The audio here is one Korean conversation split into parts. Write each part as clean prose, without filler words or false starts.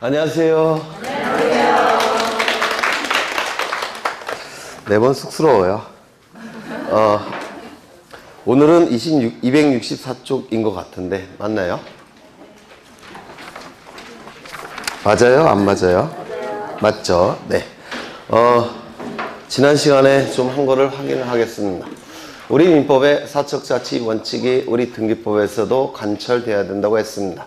안녕하세요. 매번 쑥스러워요. 오늘은 264쪽인 것 같은데 맞나요? 맞아요? 안 맞아요? 맞죠? 네. 지난 시간에 좀 한 거를 확인을 하겠습니다. 우리 민법의 사척자치 원칙이 우리 등기법에서도 관철돼야 된다고 했습니다.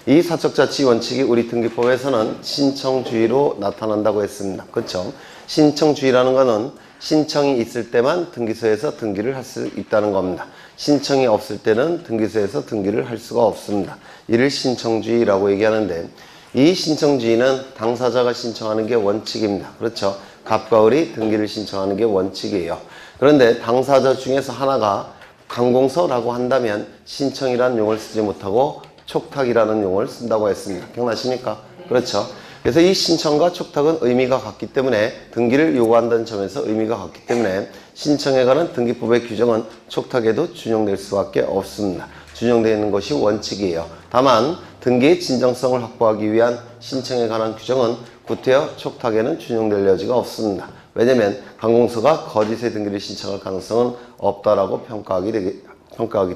이 사척자치 원칙이 우리 등기법에서는 신청주의로 나타난다고 했습니다. 그렇죠? 신청주의라는 것은 신청이 있을 때만 등기소에서 등기를 할 수 있다는 겁니다. 신청이 없을 때는 등기소에서 등기를 할 수가 없습니다. 이를 신청주의라고 얘기하는데, 이 신청주의는 당사자가 신청하는 게 원칙입니다. 그렇죠? 갑과 을이 등기를 신청하는 게 원칙이에요. 그런데 당사자 중에서 하나가 관공서라고 한다면 신청이라는 용어를 쓰지 못하고 촉탁이라는 용어를 쓴다고 했습니다. 기억나십니까? 그렇죠? 그래서 이 신청과 촉탁은 의미가 같기 때문에, 등기를 요구한다는 점에서 의미가 같기 때문에 신청에 관한 등기법의 규정은 촉탁에도 준용될 수밖에 없습니다. 준용되어 있는 것이 원칙이에요. 다만 등기의 진정성을 확보하기 위한 신청에 관한 규정은 구태여 촉탁에는 준용될 여지가 없습니다. 왜냐하면 관공서가 거짓의 등기를 신청할 가능성은 없다라고 평가하기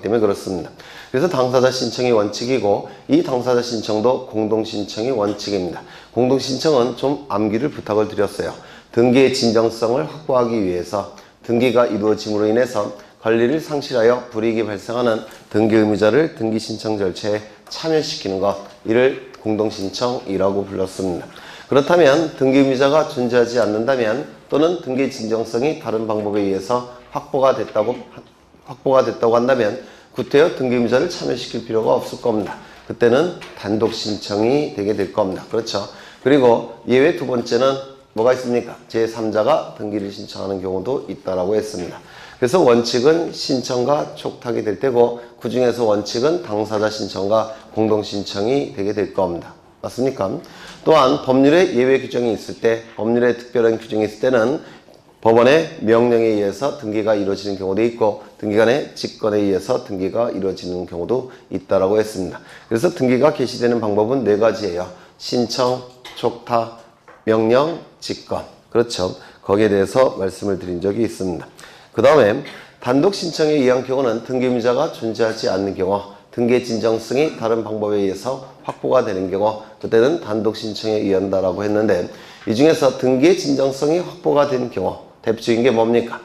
때문에 그렇습니다. 그래서 당사자 신청이 원칙이고, 이 당사자 신청도 공동신청이 원칙입니다. 공동신청은 좀 암기를 부탁을 드렸어요. 등기의 진정성을 확보하기 위해서 등기가 이루어짐으로 인해서 권리를 상실하여 불이익이 발생하는 등기의무자를 등기신청 절차에 참여시키는 것, 이를 공동신청이라고 불렀습니다. 그렇다면 등기의무자가 존재하지 않는다면, 또는 등기의 진정성이 다른 방법에 의해서 확보가 됐다고 한다면 구태여 등기의무자를 참여시킬 필요가 없을 겁니다. 그때는 단독 신청이 되게 될 겁니다. 그렇죠? 그리고 예외 두 번째는 뭐가 있습니까? 제3자가 등기를 신청하는 경우도 있다라고 했습니다. 그래서 원칙은 신청과 촉탁이 될 테고, 그 중에서 원칙은 당사자 신청과 공동 신청이 되게 될 겁니다. 맞습니까? 또한 법률에 예외 규정이 있을 때, 법률에 특별한 규정이 있을 때는 법원의 명령에 의해서 등기가 이루어지는 경우도 있고, 등기관의 직권에 의해서 등기가 이루어지는 경우도 있다라고 했습니다. 그래서 등기가 개시되는 방법은 네 가지예요. 신청, 촉탁, 명령, 직권. 그렇죠? 거기에 대해서 말씀을 드린 적이 있습니다. 그 다음에 단독 신청에 의한 경우는 등기의무자가 존재하지 않는 경우, 등기의 진정성이 다른 방법에 의해서 확보가 되는 경우, 그때는 단독 신청에 의한다라고 했는데, 이 중에서 등기의 진정성이 확보가 된 경우, 대표적인 게 뭡니까?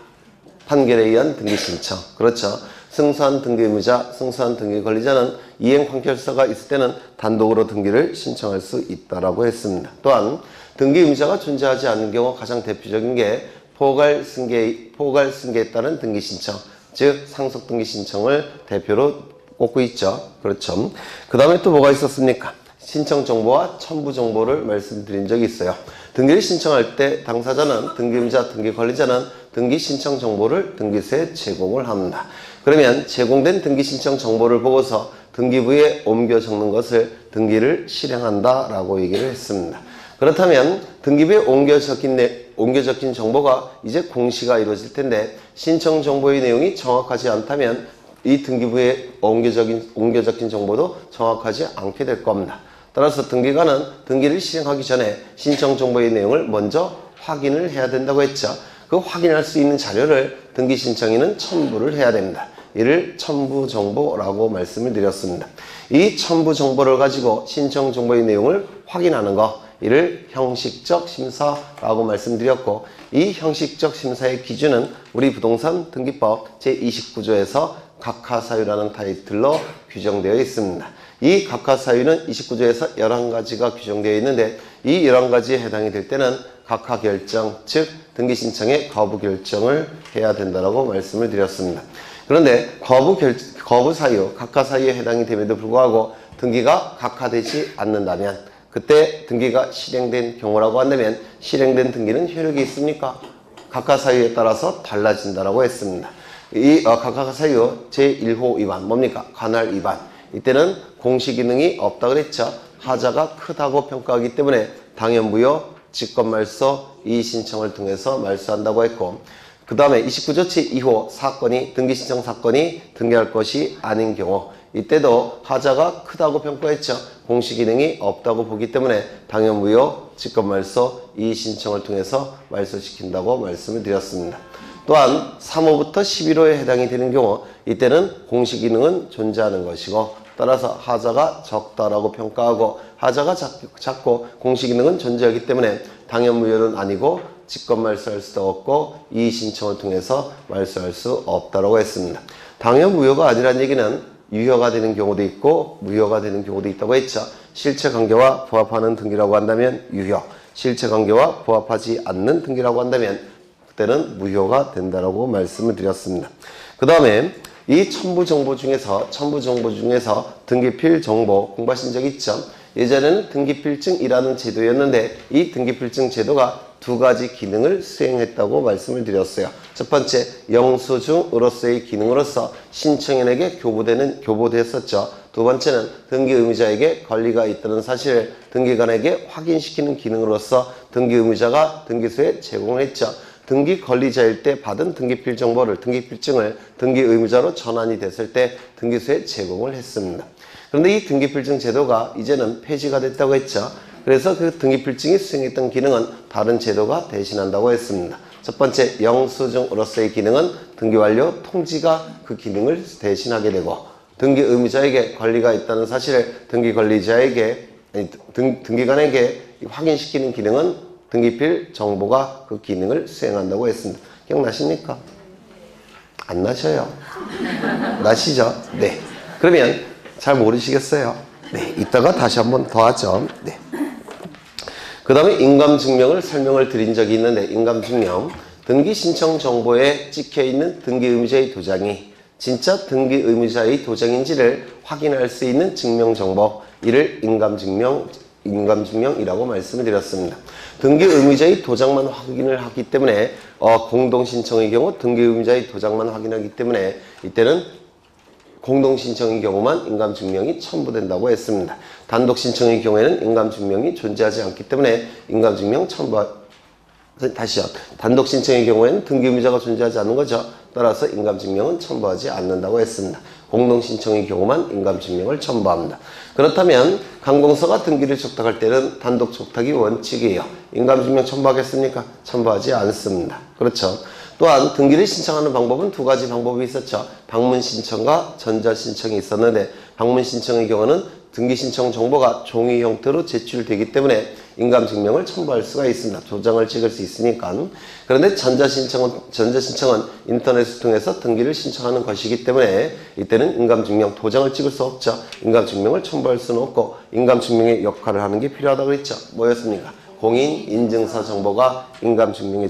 판결에 의한 등기 신청. 그렇죠? 승소한 등기의무자, 승소한 등기 권리자는 이행 판결서가 있을 때는 단독으로 등기를 신청할 수 있다라고 했습니다. 또한 등기의무자가 존재하지 않는 경우 가장 대표적인 게 포괄 승계에 따른 등기 신청, 즉 상속 등기 신청을 대표로 꼽고 있죠. 그렇죠? 그 다음에 또 뭐가 있었습니까? 신청 정보와 첨부 정보를 말씀드린 적이 있어요. 등기를 신청할 때 당사자는, 등기의무자, 등기 권리자는 등기 신청 정보를 등기소에 제공을 합니다. 그러면 제공된 등기 신청 정보를 보고서 등기부에 옮겨 적는 것을 등기를 실행한다라고 얘기를 했습니다. 그렇다면 등기부에 옮겨 적힌 정보가 이제 공시가 이루어질 텐데, 신청 정보의 내용이 정확하지 않다면 이 등기부에 옮겨 적힌 정보도 정확하지 않게 될 겁니다. 따라서 등기관은 등기를 실행하기 전에 신청 정보의 내용을 먼저 확인을 해야 된다고 했죠. 그 확인할 수 있는 자료를 등기 신청인은 첨부를 해야 됩니다. 이를 첨부 정보라고 말씀을 드렸습니다. 이 첨부 정보를 가지고 신청 정보의 내용을 확인하는 것, 이를 형식적 심사라고 말씀드렸고, 이 형식적 심사의 기준은 우리 부동산 등기법 제29조에서 각하사유라는 타이틀로 규정되어 있습니다. 이 각하사유는 29조에서 11가지가 규정되어 있는데, 이 11가지에 해당이 될 때는 각하결정, 즉 등기신청의 거부결정을 해야 된다고 말씀을 드렸습니다. 그런데 거부사유, 각하사유에 해당이 됨에도 불구하고 등기가 각하되지 않는다면, 그때 등기가 실행된 경우라고 한다면 실행된 등기는 효력이 있습니까? 각하사유에 따라서 달라진다라고 했습니다. 이 각하사유 제1호 위반, 뭡니까? 관할 위반. 이때는 공시기능이 없다 그랬죠. 하자가 크다고 평가하기 때문에 당연부여, 직권말소, 이의신청을 통해서 말소한다고 했고, 그 다음에 29조 제2호 사건이, 등기신청 사건이 등기할 것이 아닌 경우, 이때도 하자가 크다고 평가했죠. 공시 기능이 없다고 보기 때문에 당연무효, 직권말소, 이의신청을 통해서 말소시킨다고 말씀을 드렸습니다. 또한 3호부터 11호에 해당이 되는 경우 이때는 공시 기능은 존재하는 것이고 따라서 하자가 적다라고 평가하고 하자가 작고 공시 기능은 존재하기 때문에 당연무효는 아니고 직권말소할 수도 없고 이의신청을 통해서 말소할 수 없다고 했습니다. 당연무효가 아니란 얘기는 유효가 되는 경우도 있고 무효가 되는 경우도 있다고 했죠. 실체관계와 부합하는 등기라고 한다면 유효, 실체관계와 부합하지 않는 등기라고 한다면 그때는 무효가 된다고 말씀을 드렸습니다. 그 다음에 이 첨부정보 중에서 등기필 정보 공부하신 적 있죠? 예전에는 등기필증이라는 제도였는데 이 등기필증 제도가 두 가지 기능을 수행했다고 말씀을 드렸어요. 첫 번째, 영수증으로서의 기능으로서 신청인에게 교보됐었죠. 두 번째는 등기 의무자에게 권리가 있다는 사실을 등기관에게 확인시키는 기능으로서 등기 의무자가 등기소에 제공을 했죠. 등기 권리자일 때 받은 등기필 정보를, 등기필증을 등기 의무자로 전환이 됐을 때 등기소에 제공을 했습니다. 그런데 이 등기필증 제도가 이제는 폐지가 됐다고 했죠. 그래서 그 등기필증이 수행했던 기능은 다른 제도가 대신한다고 했습니다. 첫 번째, 영수증으로서의 기능은 등기 완료 통지가 그 기능을 대신하게 되고 등기 의무자에게 권리가 있다는 사실을 등기관에게 확인시키는 기능은 등기필 정보가 그 기능을 수행한다고 했습니다. 기억나십니까? 안 나셔요? 나시죠? 네. 그러면 잘 모르시겠어요? 네. 이따가 다시 한번 더 하죠. 네. 그 다음에 인감증명을 설명을 드린 적이 있는데 인감증명, 등기 신청 정보에 찍혀있는 등기 의무자의 도장이 진짜 등기 의무자의 도장인지를 확인할 수 있는 증명 정보, 이를 인감증명이라고 말씀을 드렸습니다. 등기 의무자의 도장만 확인을 하기 때문에 공동신청의 경우 등기 의무자의 도장만 확인하기 때문에 이때는 공동신청의 경우만 인감증명이 첨부된다고 했습니다. 단독신청의 경우에는 인감증명이 존재하지 않기 때문에 인감증명 다시요. 단독신청의 경우에는 등기 의무자가 존재하지 않는 거죠. 따라서 인감증명은 첨부하지 않는다고 했습니다. 공동신청의 경우만 인감증명을 첨부합니다. 그렇다면 관공서가 등기를 촉탁할 때는 단독 촉탁이 원칙이에요. 인감증명 첨부하겠습니까? 첨부하지 않습니다. 그렇죠. 또한 등기를 신청하는 방법은 두 가지 방법이 있었죠. 방문신청과 전자신청이 있었는데 방문신청의 경우는 등기신청 정보가 종이 형태로 제출되기 때문에 인감증명을 첨부할 수가 있습니다. 도장을 찍을 수 있으니까. 그런데 전자신청은 인터넷을 통해서 등기를 신청하는 것이기 때문에 이때는 인감증명, 도장을 찍을 수 없죠. 인감증명을 첨부할 수는 없고 인감증명의 역할을 하는 게 필요하다고 그랬죠. 뭐였습니까? 공인인증서 정보가 인감증명의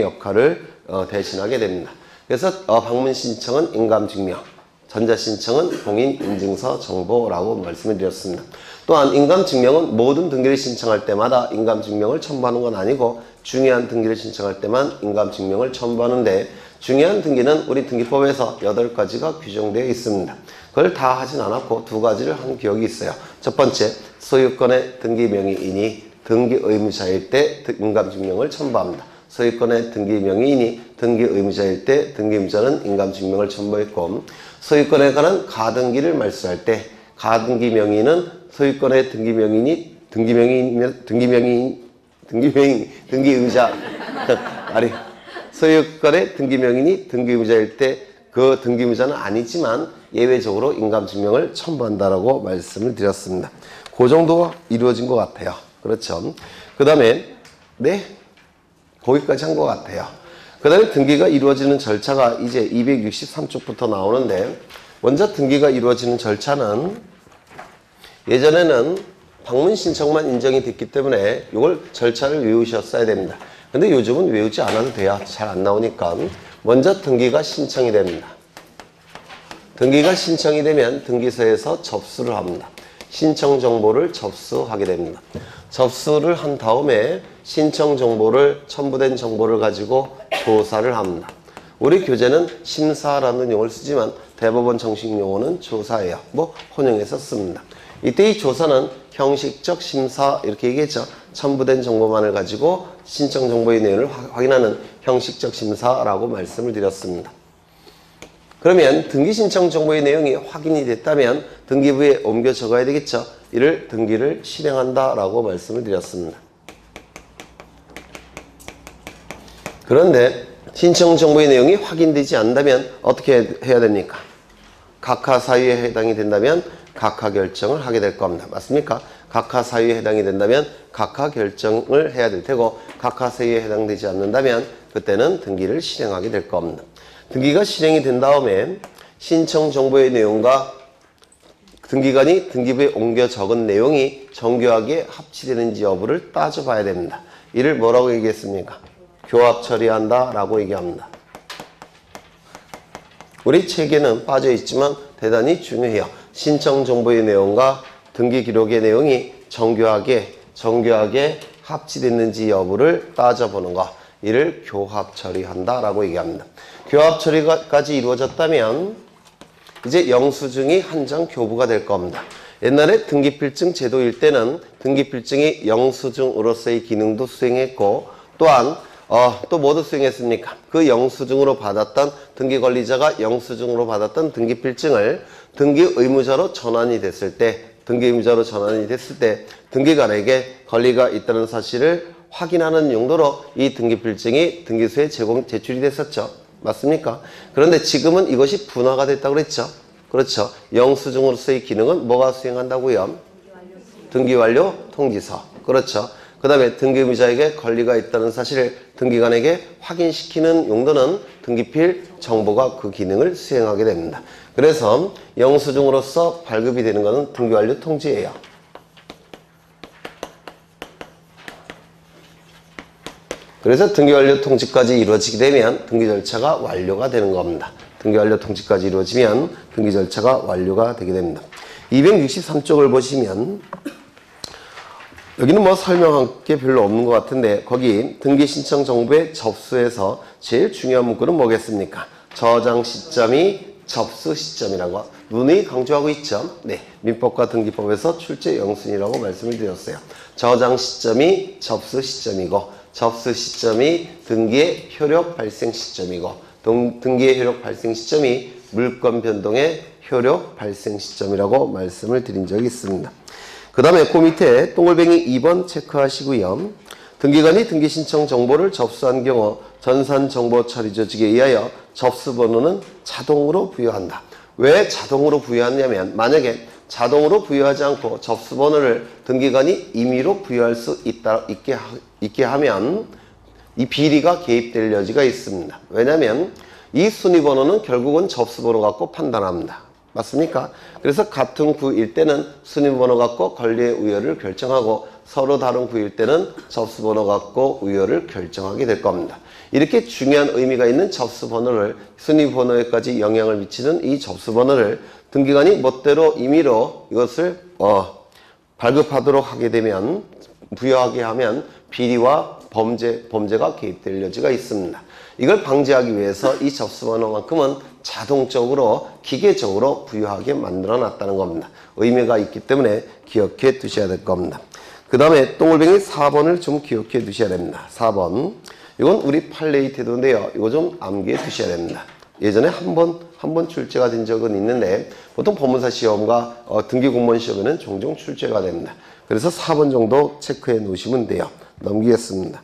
역할을 대신하게 됩니다. 그래서 방문신청은 인감증명, 전자신청은 공인인증서 정보라고 말씀을 드렸습니다. 또한 인감증명은 모든 등기를 신청할 때마다 인감증명을 첨부하는 건 아니고 중요한 등기를 신청할 때만 인감증명을 첨부하는데 중요한 등기는 우리 등기법에서 8가지가 규정되어 있습니다. 그걸 다 하진 않았고 두 가지를 한 기억이 있어요. 첫 번째, 소유권의 등기 명의인이 등기 의무자일 때 인감증명을 첨부합니다. 소유권의 등기 명의인이 등기 의무자일 때 등기 의무자는 인감증명을 첨부했고 소유권에 관한 가등기를 말소할 때 가등기 명의는 소유권의 등기 명의인이 등기 의무자 아니 소유권의 등기 명의인이 등기 의무자일 때 그 등기 의무자는 아니지만 예외적으로 인감증명을 첨부한다라고 말씀을 드렸습니다. 그 정도가 이루어진 것 같아요. 그렇죠. 그 다음에 네 거기까지 한 것 같아요. 그 다음에 등기가 이루어지는 절차가 이제 263쪽부터 나오는데 먼저 등기가 이루어지는 절차는 예전에는 방문 신청만 인정이 됐기 때문에 이걸 절차를 외우셨어야 됩니다. 근데 요즘은 외우지 않아도 돼요. 잘 안 나오니까. 먼저 등기가 신청이 됩니다. 등기가 신청이 되면 등기소에서 접수를 합니다. 신청 정보를 접수하게 됩니다. 접수를 한 다음에 신청 정보를 첨부된 정보를 가지고 조사를 합니다. 우리 교재는 심사라는 용어를 쓰지만 대법원 정식 용어는 조사예요. 뭐 혼용해서 씁니다. 이때 이 조사는 형식적 심사 이렇게 얘기했죠. 첨부된 정보만을 가지고 신청 정보의 내용을 확인하는 형식적 심사라고 말씀을 드렸습니다. 그 그러면 등기 신청 정보의 내용이 확인이 됐다면 등기부에 옮겨 적어야 되겠죠. 이를 등기를 실행한다라고 말씀을 드렸습니다. 그런데 신청 정보의 내용이 확인되지 않는다면 어떻게 해야 됩니까? 각하 사유에 해당이 된다면 각하 결정을 하게 될 겁니다. 맞습니까? 각하 사유에 해당이 된다면 각하 결정을 해야 될 테고 각하 사유에 해당되지 않는다면 그때는 등기를 실행하게 될 겁니다. 등기가 실행이 된 다음에 신청 정보의 내용과 등기관이 등기부에 옮겨 적은 내용이 정교하게 합치되는지 여부를 따져봐야 됩니다. 이를 뭐라고 얘기했습니까? 교합 처리한다 라고 얘기합니다. 우리 책에는 빠져있지만 대단히 중요해요. 신청 정보의 내용과 등기 기록의 내용이 정교하게 합치됐는지 여부를 따져보는 것. 이를 교합 처리한다 라고 얘기합니다. 교합 처리까지 이루어졌다면 이제 영수증이 한 장 교부가 될 겁니다. 옛날에 등기필증 제도일 때는 등기필증이 영수증으로서의 기능도 수행했고 또한 또 뭐도 수행했습니까? 그 영수증으로 받았던 등기관리자가 영수증으로 받았던 등기필증을 등기의무자로 전환이 됐을 때 등기관에게 권리가 있다는 사실을 확인하는 용도로 이 등기필증이 등기소에 제출이 됐었죠. 맞습니까? 그런데 지금은 이것이 분화가 됐다고 그랬죠. 그렇죠. 영수증으로서의 기능은 뭐가 수행한다고요? 등기완료 통지서. 그렇죠. 그 다음에 등기의무자에게 권리가 있다는 사실을 등기관에게 확인시키는 용도는 등기필 정보가 그 기능을 수행하게 됩니다. 그래서 영수증으로서 발급이 되는 것은 등기완료 통지예요. 그래서 등기완료 통지까지 이루어지게 되면 등기 절차가 완료가 되는 겁니다. 등기완료 통지까지 이루어지면 등기 절차가 완료가 되게 됩니다. 263쪽을 보시면 여기는 뭐 설명할 게 별로 없는 것 같은데 거기 등기 신청 정보의 접수에서 제일 중요한 문구는 뭐겠습니까? 저장 시점이 접수 시점이라고 누누이 강조하고 있죠. 네, 민법과 등기법에서 출제 영순이라고 말씀을 드렸어요. 저장 시점이 접수 시점이고 접수 시점이 등기의 효력 발생 시점이고 등기의 효력 발생 시점이 물권 변동의 효력 발생 시점이라고 말씀을 드린 적이 있습니다. 그 다음에 그 밑에 동글뱅이 2번 체크하시고요. 등기관이 등기 신청 정보를 접수한 경우 전산정보 처리 조직에 의하여 접수번호는 자동으로 부여한다. 왜 자동으로 부여하냐면 만약에 자동으로 부여하지 않고 접수번호를 등기관이 임의로 부여할 수 있게 하면 이 비리가 개입될 여지가 있습니다. 왜냐하면 이 순위번호는 결국은 접수번호 갖고 판단합니다. 맞습니까? 그래서 같은 구일 때는 순위번호 갖고 권리의 우여를 결정하고 서로 다른 구일 때는 접수번호 갖고 우여를 결정하게 될 겁니다. 이렇게 중요한 의미가 있는 접수번호를 순위번호에까지 영향을 미치는 이 접수번호를 등기관이 멋대로 임의로 이것을 발급하도록 하게 되면 부여하게 하면 비리와 범죄가 개입될 여지가 있습니다. 이걸 방지하기 위해서 이 접수번호만큼은 자동적으로 기계적으로 부여하게 만들어 놨다는 겁니다. 의미가 있기 때문에 기억해 두셔야 될 겁니다. 그 다음에 동글뱅이 4번을 좀 기억해 두셔야 됩니다. 4번 이건 우리 판례의 태도인데요. 이거 좀 암기해 두셔야 됩니다. 예전에 한 번 출제가 된 적은 있는데 보통 법무사 시험과 등기공무원 시험에는 종종 출제가 됩니다. 그래서 4번 정도 체크해 놓으시면 돼요. 넘기겠습니다.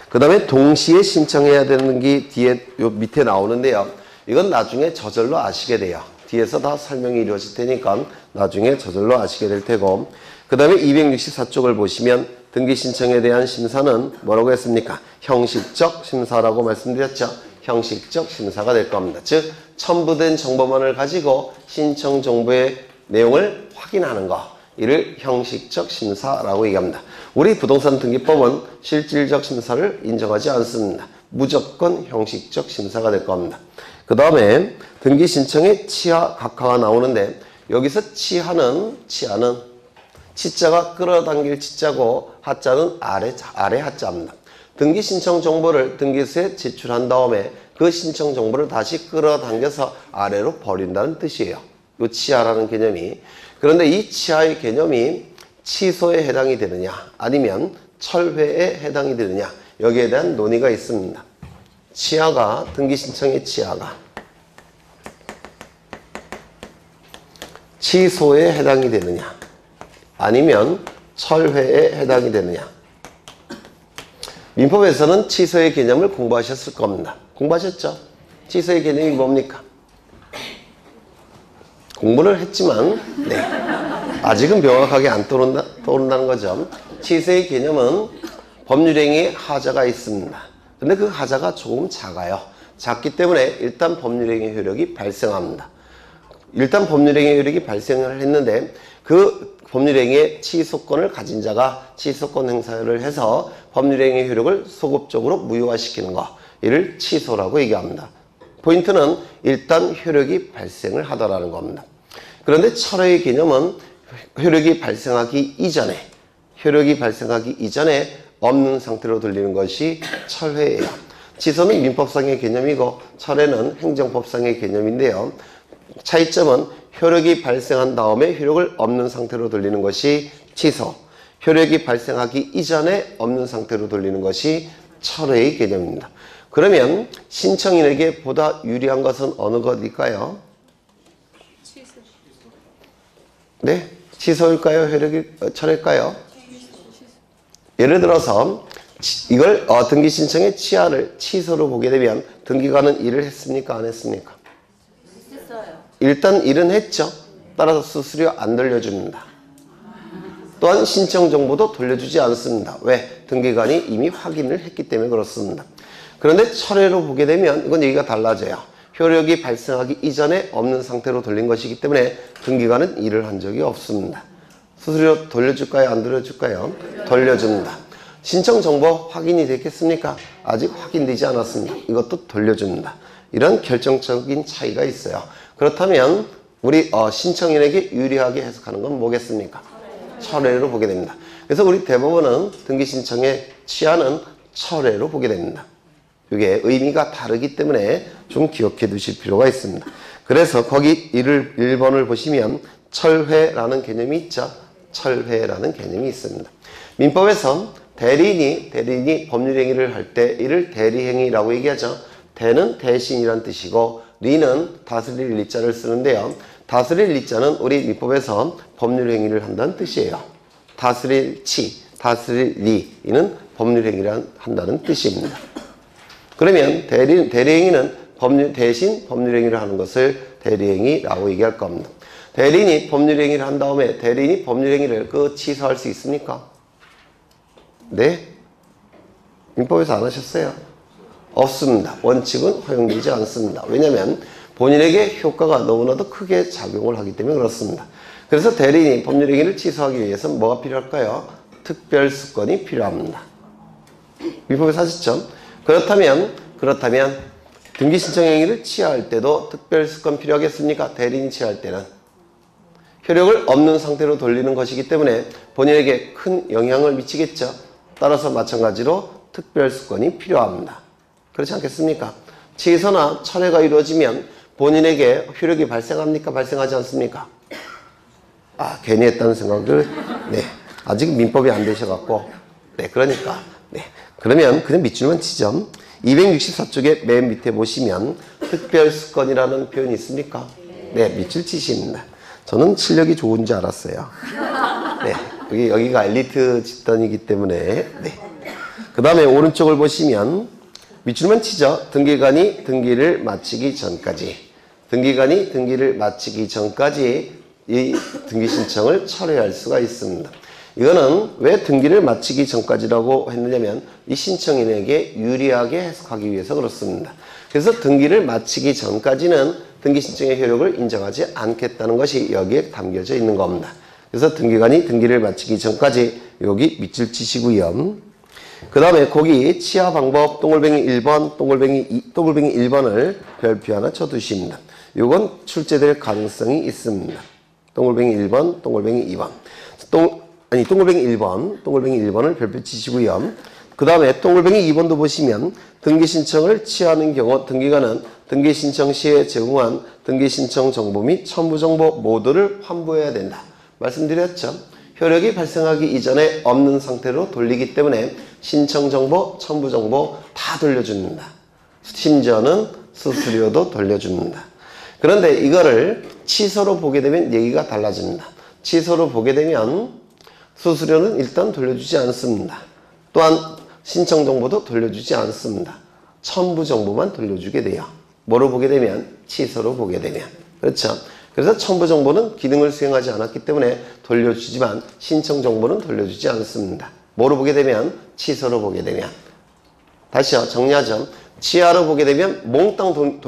그 다음에 동시에 신청해야 되는 게 뒤에 요 밑에 나오는데요. 이건 나중에 저절로 아시게 돼요. 뒤에서 다 설명이 이루어질 테니까 나중에 저절로 아시게 될 테고 그 다음에 264쪽을 보시면 등기 신청에 대한 심사는 뭐라고 했습니까? 형식적 심사라고 말씀드렸죠. 형식적 심사가 될 겁니다. 즉 첨부된 정보만을 가지고 신청 정보의 내용을 확인하는 거. 이를 형식적 심사라고 얘기합니다. 우리 부동산 등기법은 실질적 심사를 인정하지 않습니다. 무조건 형식적 심사가 될 겁니다. 그 다음에 등기 신청의 치하, 각하가 나오는데 여기서 치하는 치자가 끌어당길 치자고 하자는 아래 하자입니다. 등기 신청 정보를 등기소에 제출한 다음에 그 신청 정보를 다시 끌어당겨서 아래로 버린다는 뜻이에요. 이 치하라는 개념이. 그런데 이 치하의 개념이 취소에 해당이 되느냐 아니면 철회에 해당이 되느냐 여기에 대한 논의가 있습니다. 치하가 등기 신청의 치하가 취소에 해당이 되느냐 아니면 철회에 해당이 되느냐. 민법에서는 취소의 개념을 공부하셨을 겁니다. 공부하셨죠? 취소의 개념이 뭡니까? 공부를 했지만 아직은 명확하게 안 떠오른다는 거죠. 취소의 개념은 법률행위에 하자가 있습니다. 근데 그 하자가 조금 작아요. 작기 때문에 일단 법률행위 효력이 발생합니다. 일단 법률행위 효력이 발생을 했는데 그 법률행위의 취소권을 가진 자가 취소권 행사를 해서 법률행위 효력을 소급적으로 무효화시키는 거, 이를 취소라고 얘기합니다. 포인트는 일단 효력이 발생을 하더라는 겁니다. 그런데 철회의 개념은 효력이 발생하기 이전에 없는 상태로 돌리는 것이 철회예요. 취소는 민법상의 개념이고 철회는 행정법상의 개념인데요. 차이점은 효력이 발생한 다음에 효력을 없는 상태로 돌리는 것이 취소, 효력이 발생하기 이전에 없는 상태로 돌리는 것이 철회의 개념입니다. 그러면 신청인에게 보다 유리한 것은 어느 것일까요? 취소. 네? 취소일까요? 철회일까요? 예를 들어서 이걸 등기 신청의 취하를 취소로 보게 되면 등기관은 일을 했습니까? 안 했습니까? 했어요. 일단 일은 했죠. 따라서 수수료 안 돌려줍니다. 또한 신청 정보도 돌려주지 않습니다. 왜? 등기관이 이미 확인을 했기 때문에 그렇습니다. 그런데 철회로 보게 되면 이건 얘기가 달라져요. 효력이 발생하기 이전에 없는 상태로 돌린 것이기 때문에 등기관은 일을 한 적이 없습니다. 수수료 돌려줄까요? 안 돌려줄까요? 돌려줍니다. 신청 정보 확인이 됐겠습니까? 아직 확인되지 않았습니다. 이것도 돌려줍니다. 이런 결정적인 차이가 있어요. 그렇다면 우리 신청인에게 유리하게 해석하는 건 뭐겠습니까? 철회로 보게 됩니다. 그래서 우리 대법원은 등기 신청의 취하는 철회로 보게 됩니다. 이게 의미가 다르기 때문에 좀 기억해 두실 필요가 있습니다. 그래서 거기 1번을 보시면 철회라는 개념이 있죠. 철회라는 개념이 있습니다. 민법에서 대리인이 법률행위를 할 때 이를 대리행위라고 얘기하죠. 대는 대신이란 뜻이고 리는 다스릴 리자를 쓰는데요. 다스릴 리자는 우리 민법에서 법률행위를 한다는 뜻이에요. 다스릴 다스릴 리, 이는 법률행위를 한다는 뜻입니다. 그러면 대리행위는 대신 법률행위를 하는 것을 대리행위라고 얘기할 겁니다. 대리인이 법률행위를 한 다음에 대리인이 법률행위를 취소할 수 있습니까? 네? 민법에서 안 하셨어요? 없습니다. 원칙은 허용되지 않습니다. 왜냐하면 본인에게 효과가 너무나도 크게 작용을 하기 때문에 그렇습니다. 그래서 대리인이 법률행위를 취소하기 위해서는 뭐가 필요할까요? 특별수건이 필요합니다. 민법에서 하셨죠? 그렇다면 등기신청행위를 취하할 때도 특별수건 필요하겠습니까? 대리인이 취하할 때는 효력을 없는 상태로 돌리는 것이기 때문에 본인에게 큰 영향을 미치겠죠. 따라서 마찬가지로 특별수건이 필요합니다. 그렇지 않겠습니까? 취소나 철회가 이루어지면 본인에게 효력이 발생합니까? 발생하지 않습니까? 괜히 했다는 생각을 아직 민법이 안 되셔갖고 그러면 그냥 밑줄만 치죠. 264쪽에 맨 밑에 보시면 특별수건이라는 표현이 있습니까? 밑줄 치십니다. 저는 실력이 좋은 줄 알았어요. 여기가 엘리트 집단이기 때문에. 그 다음에 오른쪽을 보시면 밑줄만 치죠. 등기관이 등기를 마치기 전까지 이 등기 신청을 철회할 수가 있습니다. 이거는 왜 등기를 마치기 전까지라고 했느냐면 이 신청인에게 유리하게 해석하기 위해서 그렇습니다. 그래서 등기를 마치기 전까지는 등기 신청의 효력을 인정하지 않겠다는 것이 여기에 담겨져 있는 겁니다. 그래서 등기관이 등기를 마치기 전까지 여기 밑줄 치시고요. 그 다음에 거기 취하 방법 동글뱅이 1번, 동글뱅이 1번을 별표 하나 쳐두십니다. 이건 출제될 가능성이 있습니다. 동글뱅이 1번, 동글뱅이 2번. 동글뱅이 1번을 별표 치시고요. 그 다음에 동글뱅이 2번도 보시면 등기신청을 취하는 경우 등기관은 등기신청 시에 제공한 등기신청 정보 및 첨부정보 모두를 환부해야 된다. 말씀드렸죠? 효력이 발생하기 이전에 없는 상태로 돌리기 때문에 신청정보, 첨부정보 다 돌려줍니다. 심지어는 수수료도 돌려줍니다. 그런데 이거를 취소로 보게 되면 얘기가 달라집니다. 취소로 보게 되면 수수료는 일단 돌려주지 않습니다. 또한 신청 정보도 돌려주지 않습니다. 첨부 정보만 돌려주게 돼요. 뭐로 보게 되면? 취소로 보게 되면. 그렇죠? 그래서 첨부 정보는 기능을 수행하지 않았기 때문에 돌려주지만 신청 정보는 돌려주지 않습니다. 뭐로 보게 되면? 취소로 보게 되면. 다시요. 정리하죠. 치아로 보게 되면 몽땅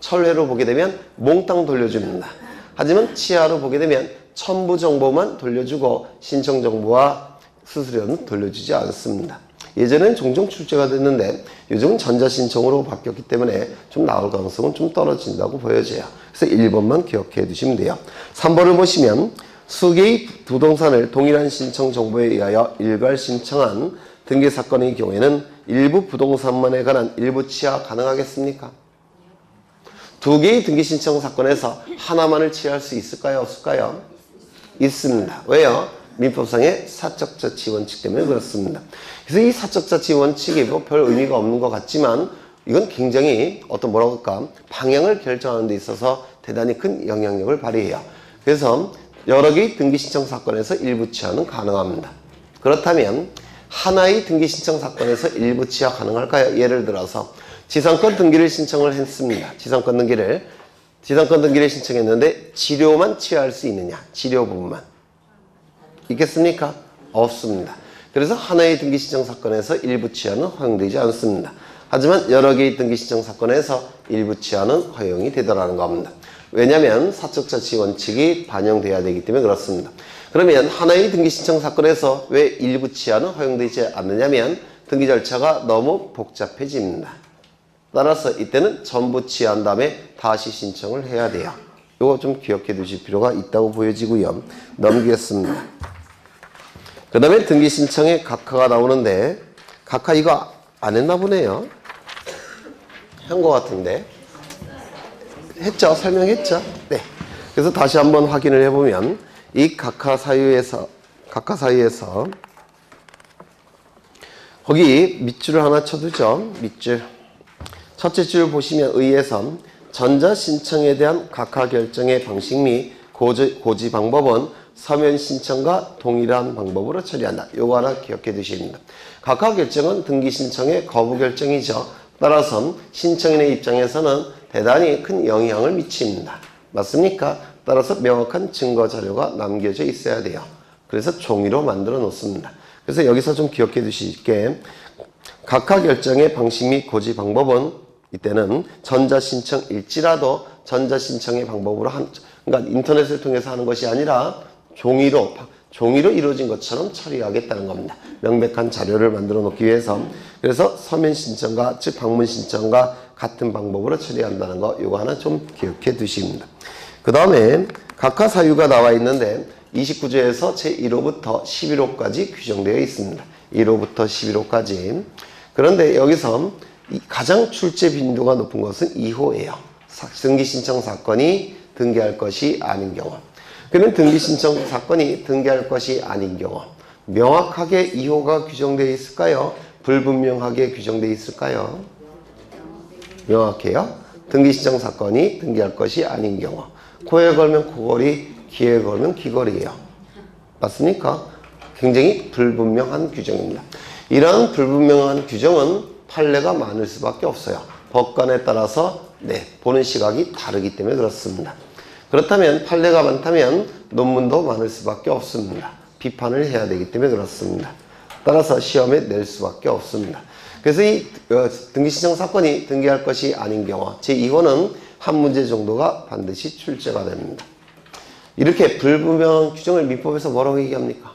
철회로 보게 되면 몽땅 돌려줍니다. 하지만 치아로 보게 되면 첨부 정보만 돌려주고 신청 정보와 수수료는 돌려주지 않습니다. 예전엔 종종 출제가 됐는데 요즘은 전자신청으로 바뀌었기 때문에 좀 나올 가능성은 좀 떨어진다고 보여져요. 그래서 1번만 기억해 두시면 돼요. 3번을 보시면 수개의 부동산을 동일한 신청 정보에 의하여 일괄 신청한 등기 사건의 경우에는 일부 부동산만에 관한 일부 취하 가능하겠습니까? 두 개의 등기 신청 사건에서 하나만을 취하할 수 있을까요? 없을까요? 있습니다. 왜요? 민법상의 사적자치 원칙 때문에 그렇습니다. 그래서 이 사적자치 원칙이 뭐 별 의미가 없는 것 같지만 이건 굉장히 뭐라고 할까? 방향을 결정하는 데 있어서 대단히 큰 영향력을 발휘해요. 그래서 여러 개의 등기 신청 사건에서 일부 취하는 가능합니다. 그렇다면 하나의 등기 신청 사건에서 일부 취하 가능할까요? 예를 들어서 지상권 등기를 신청을 했습니다. 지상권 등기를 신청했는데 치료만 취하할 수 있느냐? 치료 부분만. 있겠습니까? 없습니다. 그래서 하나의 등기 신청 사건에서 일부 취하는 허용되지 않습니다. 하지만 여러 개의 등기 신청 사건에서 일부 취하는 허용이 되더라는 겁니다. 왜냐하면 사적자치 원칙이 반영돼야 되기 때문에 그렇습니다. 그러면 하나의 등기 신청 사건에서 왜 일부 취하는 허용되지 않느냐면 등기 절차가 너무 복잡해집니다. 따라서 이때는 전부 취한 다음에 다시 신청을 해야 돼요. 이거 좀 기억해 두실 필요가 있다고 보여지고요. 넘기겠습니다. 그 다음에 등기 신청에 각하가 나오는데 각하 이거 안 했나 보네요. 한 것 같은데. 했죠? 설명했죠? 네. 그래서 다시 한번 확인을 해보면 이 각하 사유에서 거기 밑줄을 하나 쳐두죠. 밑줄. 첫째 줄 보시면 의에서 전자신청에 대한 각하 결정의 방식 및 고지 방법은 서면 신청과 동일한 방법으로 처리한다. 요거 하나 기억해 두십니다. 각하 결정은 등기 신청의 거부 결정이죠. 따라서 신청인의 입장에서는 대단히 큰 영향을 미칩니다. 맞습니까? 따라서 명확한 증거 자료가 남겨져 있어야 돼요. 그래서 종이로 만들어 놓습니다. 그래서 여기서 좀 기억해 두실게 각하 결정의 방식 및 고지 방법은 이때는 전자신청일지라도 전자신청의 방법으로 그러니까 인터넷을 통해서 하는 것이 아니라 종이로 이루어진 것처럼 처리하겠다는 겁니다. 명백한 자료를 만들어 놓기 위해서. 그래서 서면 신청과 즉 방문 신청과 같은 방법으로 처리한다는 거 이거 하나 좀 기억해 두십니다. 그 다음에 각하 사유가 나와 있는데 29조에서 제1호부터 11호까지 규정되어 있습니다. 1호부터 11호까지. 그런데 여기서 가장 출제 빈도가 높은 것은 2호예요. 등기 신청 사건이 등기할 것이 아닌 경우. 그러면 등기 신청 사건이 등기할 것이 아닌 경우 명확하게 2호가 규정되어 있을까요? 불분명하게 규정되어 있을까요? 명확해요. 등기 신청 사건이 등기할 것이 아닌 경우 코에 걸면 코걸이, 귀에 걸면 귀걸이에요. 맞습니까? 굉장히 불분명한 규정입니다. 이러한 불분명한 규정은 판례가 많을 수밖에 없어요. 법관에 따라서 보는 시각이 다르기 때문에 그렇습니다. 그렇다면 판례가 많다면 논문도 많을 수밖에 없습니다. 비판을 해야 되기 때문에 그렇습니다. 따라서 시험에 낼 수밖에 없습니다. 그래서 이 등기신청 사건이 등기할 것이 아닌 경우 제2호는 한 문제 정도가 반드시 출제가 됩니다. 이렇게 불분명한 규정을 민법에서 뭐라고 얘기합니까?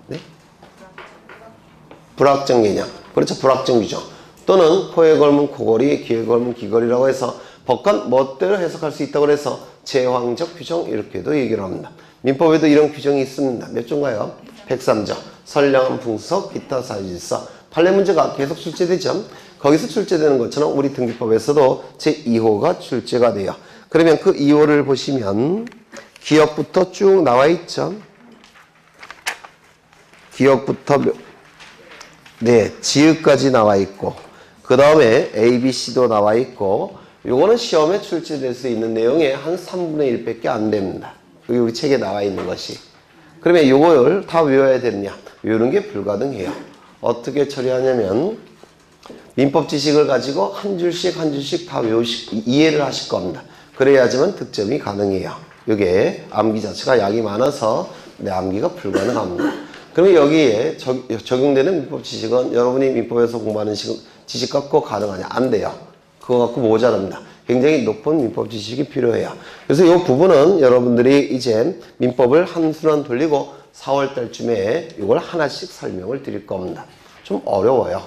네? 불확정 개념. 그렇죠. 불확정 규정. 또는 코에 걸면 코걸이, 귀에 걸면 귀걸이라고 해서 법관 멋대로 해석할 수 있다고 해서 제왕적 규정 이렇게도 얘기를 합니다. 민법에도 이런 규정이 있습니다. 몇 조인가요? 103조. 선량한 풍속, 기타 사유질서. 판례 문제가 계속 출제되죠. 거기서 출제되는 것처럼 우리 등기법에서도 제2호가 출제가 돼요. 그러면 그 2호를 보시면 기억부터 쭉 나와 있죠. 기억부터 지읒까지 나와 있고 그 다음에 A, B, C도 나와 있고 요거는 시험에 출제될 수 있는 내용의 한 3분의 1밖에 안 됩니다. 여기 우리 책에 나와 있는 것이. 그러면 요걸 다 외워야 되느냐? 외우는 게 불가능해요. 어떻게 처리하냐면 민법 지식을 가지고 한 줄씩 한 줄씩 다 이해를 하실 겁니다. 그래야지만 득점이 가능해요. 이게 암기 자체가 양이 많아서 내 암기가 불가능합니다. 그러면 여기에 적용되는 민법 지식은 여러분이 민법에서 공부하는 지식 갖고 가능하냐? 안 돼요. 그거 갖고 모자랍니다. 굉장히 높은 민법 지식이 필요해요. 그래서 이 부분은 여러분들이 이제 민법을 한 순환 돌리고 4월 달쯤에 이걸 하나씩 설명을 드릴 겁니다. 좀 어려워요.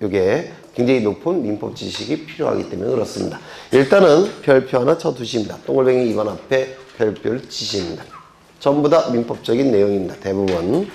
이게 굉장히 높은 민법 지식이 필요하기 때문에 그렇습니다. 일단은 별표 하나 쳐두십니다. 동글뱅이 2번 앞에 별표를 치십니다. 전부 다 민법적인 내용입니다. 대부분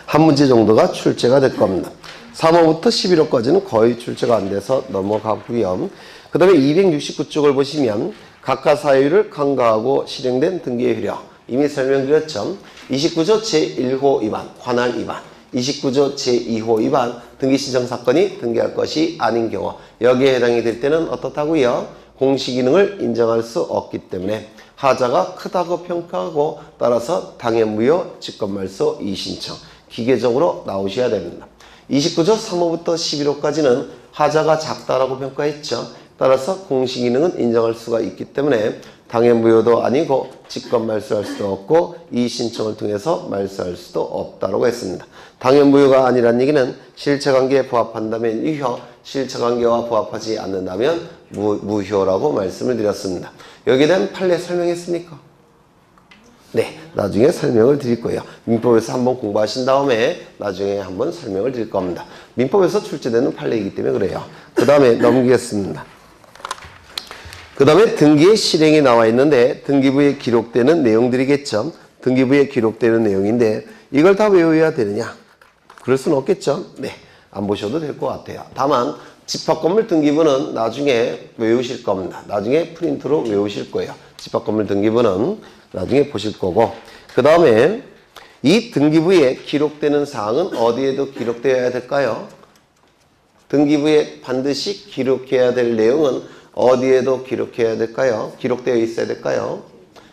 한 문제 정도가 출제가 될 겁니다. 3호부터 11호까지는 거의 출제가 안 돼서 넘어가고요. 그 다음에 269쪽을 보시면 각하 사유를 간과하고 실행된 등기의 효력 이미 설명드렸죠. 29조 제1호 위반 관할 위반 29조 제2호 위반 등기 신청 사건이 등기할 것이 아닌 경우 여기에 해당이 될 때는 어떻다고요? 공시 기능을 인정할 수 없기 때문에 하자가 크다고 평가하고 따라서 당해무효 직권말소 이의신청 기계적으로 나오셔야 됩니다. 29조 3호부터 11호까지는 하자가 작다라고 평가했죠. 따라서 공시 기능은 인정할 수가 있기 때문에 당해무효도 아니고 직권 말소할 수도 없고 이의신청을 통해서 말소할 수도 없다고 했습니다. 당해무효가 아니란 얘기는 실체관계에 부합한다면 유효, 실체관계와 부합하지 않는다면 무효라고 말씀을 드렸습니다. 여기에 대한 판례 설명했습니까? 네, 나중에 설명을 드릴 거예요. 민법에서 한번 공부하신 다음에 나중에 한번 설명을 드릴 겁니다. 민법에서 출제되는 판례이기 때문에 그래요. 그 다음에 넘기겠습니다. 그 다음에 등기의 실행이 나와 있는데 등기부에 기록되는 내용들이겠죠. 등기부에 기록되는 내용인데 이걸 다 외워야 되느냐? 그럴 수는 없겠죠. 네, 안 보셔도 될 것 같아요. 다만 집합건물 등기부는 나중에 외우실 겁니다. 나중에 프린트로 외우실 거예요. 집합건물 등기부는 나중에 보실 거고 그 다음에 이 등기부에 기록되는 사항은 어디에도 기록되어야 될까요? 등기부에 반드시 기록해야 될 내용은 어디에도 기록해야 될까요? 기록되어 있어야 될까요?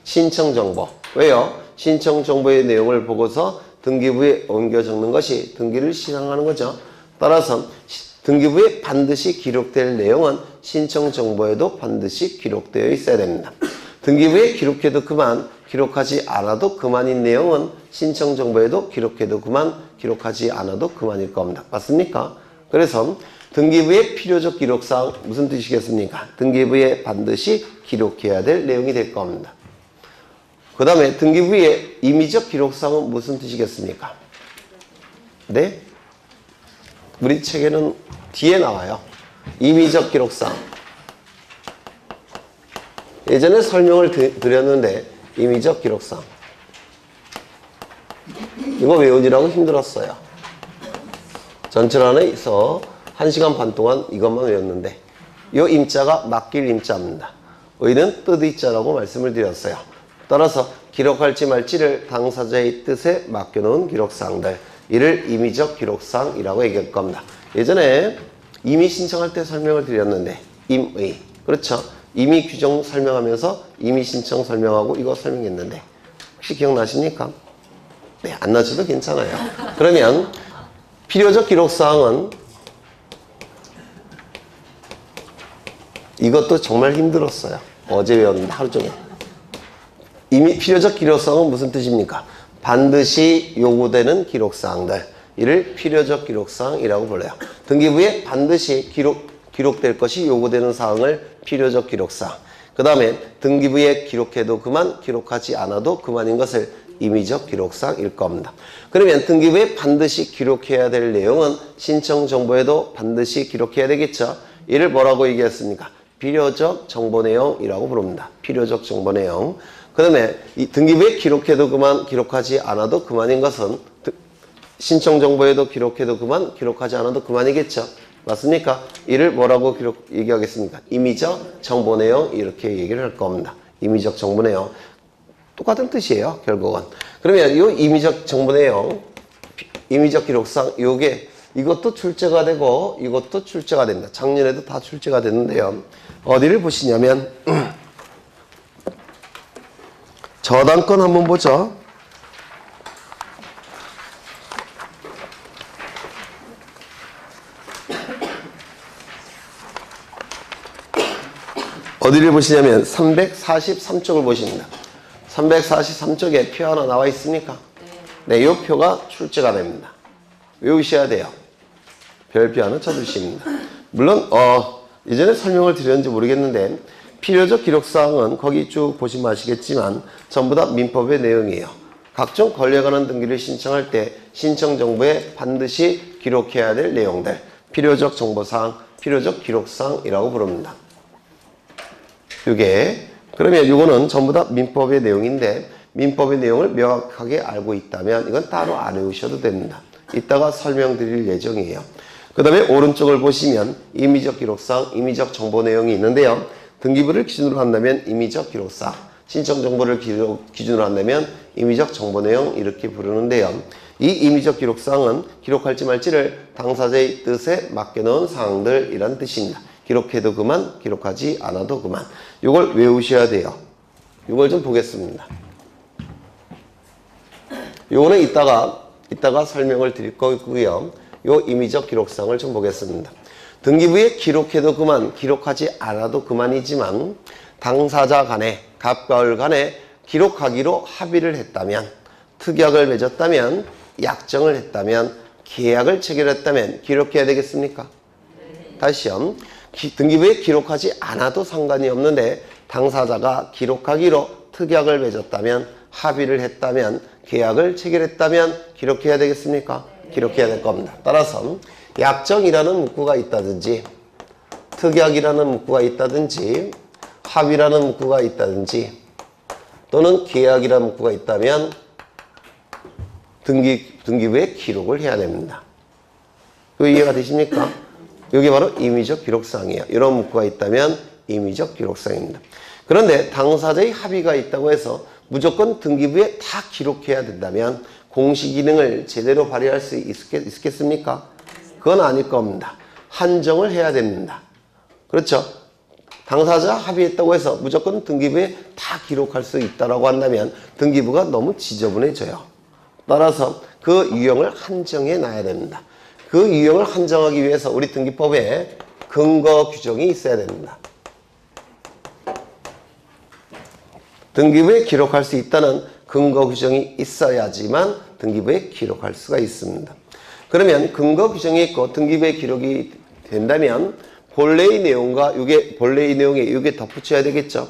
신청정보. 왜요? 신청정보의 내용을 보고서 등기부에 옮겨 적는 것이 등기를 실행하는 거죠. 따라서 등기부에 반드시 기록될 내용은 신청정보에도 반드시 기록되어 있어야 됩니다. 등기부에 기록해도 그만, 기록하지 않아도 그만인 내용은 신청정보에도 기록해도 그만, 기록하지 않아도 그만일 겁니다. 맞습니까? 그래서 등기부의 필요적 기록사항 무슨 뜻이겠습니까? 등기부에 반드시 기록해야 될 내용이 될 겁니다. 그 다음에 등기부의 임의적 기록사항은 무슨 뜻이겠습니까? 네? 우리 책에는 뒤에 나와요. 임의적 기록사항. 예전에 설명을 드렸는데 임의적 기록사항. 이거 외우느라고 힘들었어요. 전철안에서 1시간 반 동안 이것만 외웠는데 이 임자가 맡길 임자입니다. 의는 뜻의자라고 말씀을 드렸어요. 따라서 기록할지 말지를 당사자의 뜻에 맡겨놓은 기록사항들 이를 임의적 기록사항이라고 얘기할 겁니다. 예전에 임의 신청할 때 설명을 드렸는데 임의 그렇죠. 임의 규정 설명하면서 임의 신청 설명하고 이거 설명했는데 혹시 기억나십니까? 네, 안 나셔도 괜찮아요. 그러면 필요적 기록사항은 이것도 정말 힘들었어요. 어제 외웠는데 하루 종일. 이미 필요적 기록사항은 무슨 뜻입니까? 반드시 요구되는 기록사항들 이를 필요적 기록사항이라고 불러요. 등기부에 반드시 기록될 것이 요구되는 사항을 필요적 기록사항. 그 다음에 등기부에 기록해도 그만, 기록하지 않아도 그만인 것을 임의적 기록사항일 겁니다. 그러면 등기부에 반드시 기록해야 될 내용은 신청정보에도 반드시 기록해야 되겠죠. 이를 뭐라고 얘기했습니까? 필요적 정보내용이라고 부릅니다. 필요적 정보내용. 그 다음에 이 등기부에 기록해도 그만, 기록하지 않아도 그만인 것은 신청정보에도 기록해도 그만, 기록하지 않아도 그만이겠죠. 맞습니까? 이를 뭐라고 얘기하겠습니까? 임의적 정보내용 이렇게 얘기를 할 겁니다. 임의적 정보내용. 똑같은 뜻이에요. 결국은. 그러면 이 임의적 정보내용, 임의적 기록상 요게 이것도 출제가 되고 이것도 출제가 됩니다. 작년에도 다 출제가 됐는데요. 어디를 보시냐면 저당권 한번 보죠. 어디를 보시냐면 343쪽을 보십니다. 343쪽에 표 하나 나와 있습니까? 네, 이 표가 출제가 됩니다. 외우셔야 돼요. 별표 하나 쳐주십니다. 물론 이전에 설명을 드렸는지 모르겠는데 필요적 기록사항은 거기 쭉 보시면 아시겠지만 전부 다 민법의 내용이에요. 각종 권리에 관한 등기를 신청할 때 신청 정보에 반드시 기록해야 될 내용들, 필요적 정보사항, 필요적 기록사항이라고 부릅니다. 그러면 이거는 전부 다 민법의 내용인데 민법의 내용을 명확하게 알고 있다면 이건 따로 안 외우셔도 됩니다. 이따가 설명드릴 예정이에요. 그 다음에 오른쪽을 보시면 임의적 기록사항, 임의적 정보 내용이 있는데요. 등기부를 기준으로 한다면 임의적 기록사항, 신청 정보를 기준으로 한다면 임의적 정보 내용 이렇게 부르는데요. 이 임의적 기록사항은 기록할지 말지를 당사자의 뜻에 맡겨놓은 사항들이란 뜻입니다. 기록해도 그만, 기록하지 않아도 그만. 이걸 외우셔야 돼요. 이걸 좀 보겠습니다. 요거는 이따가 설명을 드릴 거고요. 요 임의적 기록사항을 좀 보겠습니다. 등기부에 기록해도 그만, 기록하지 않아도 그만이지만 당사자 간에, 갑과 을 간에 기록하기로 합의를 했다면, 특약을 맺었다면, 약정을 했다면, 계약을 체결했다면 기록해야 되겠습니까? 다시요. 등기부에 기록하지 않아도 상관이 없는데 당사자가 기록하기로 특약을 맺었다면, 합의를 했다면, 계약을 체결했다면 기록해야 되겠습니까? 기록해야 될 겁니다. 따라서 약정이라는 문구가 있다든지 특약이라는 문구가 있다든지 합의라는 문구가 있다든지 또는 계약이라는 문구가 있다면 등기부에 기록을 해야 됩니다. 그 이해가 되십니까? 이게 바로 임의적 기록사항이에요. 이런 문구가 있다면 임의적 기록사항입니다. 그런데 당사자의 합의가 있다고 해서 무조건 등기부에 다 기록해야 된다면 공시 기능을 제대로 발휘할 수 있겠습니까? 그건 아닐 겁니다. 한정을 해야 됩니다. 그렇죠? 당사자 합의했다고 해서 무조건 등기부에 다 기록할 수 있다고 한다면 등기부가 너무 지저분해져요. 따라서 그 유형을 한정해 놔야 됩니다. 그 유형을 한정하기 위해서 우리 등기법에 근거 규정이 있어야 됩니다. 등기부에 기록할 수 있다는 근거 규정이 있어야지만 등기부에 기록할 수가 있습니다. 그러면 근거 규정이 있고 등기부에 기록이 된다면 본래의 내용과 본래의 내용에 이게 덧붙여야 되겠죠.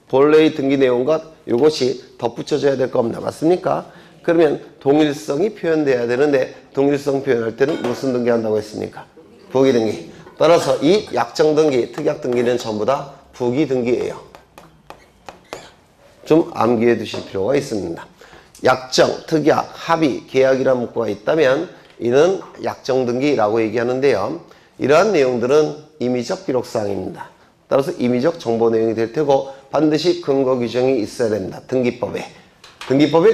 본래의 등기 내용과 이것이 덧붙여져야 될 겁니다. 맞습니까? 그러면 동일성이 표현돼야 되는데 동일성 표현할 때는 무슨 등기 한다고 했습니까? 부기 등기. 따라서 이 약정 등기, 특약 등기는 전부 다 부기 등기예요. 좀 암기해 두실 필요가 있습니다. 약정, 특약, 합의, 계약이라는 문구가 있다면 이는 약정 등기라고 얘기하는데요. 이러한 내용들은 임의적 기록사항입니다. 따라서 임의적 정보 내용이 될 테고 반드시 근거 규정이 있어야 됩니다. 등기법에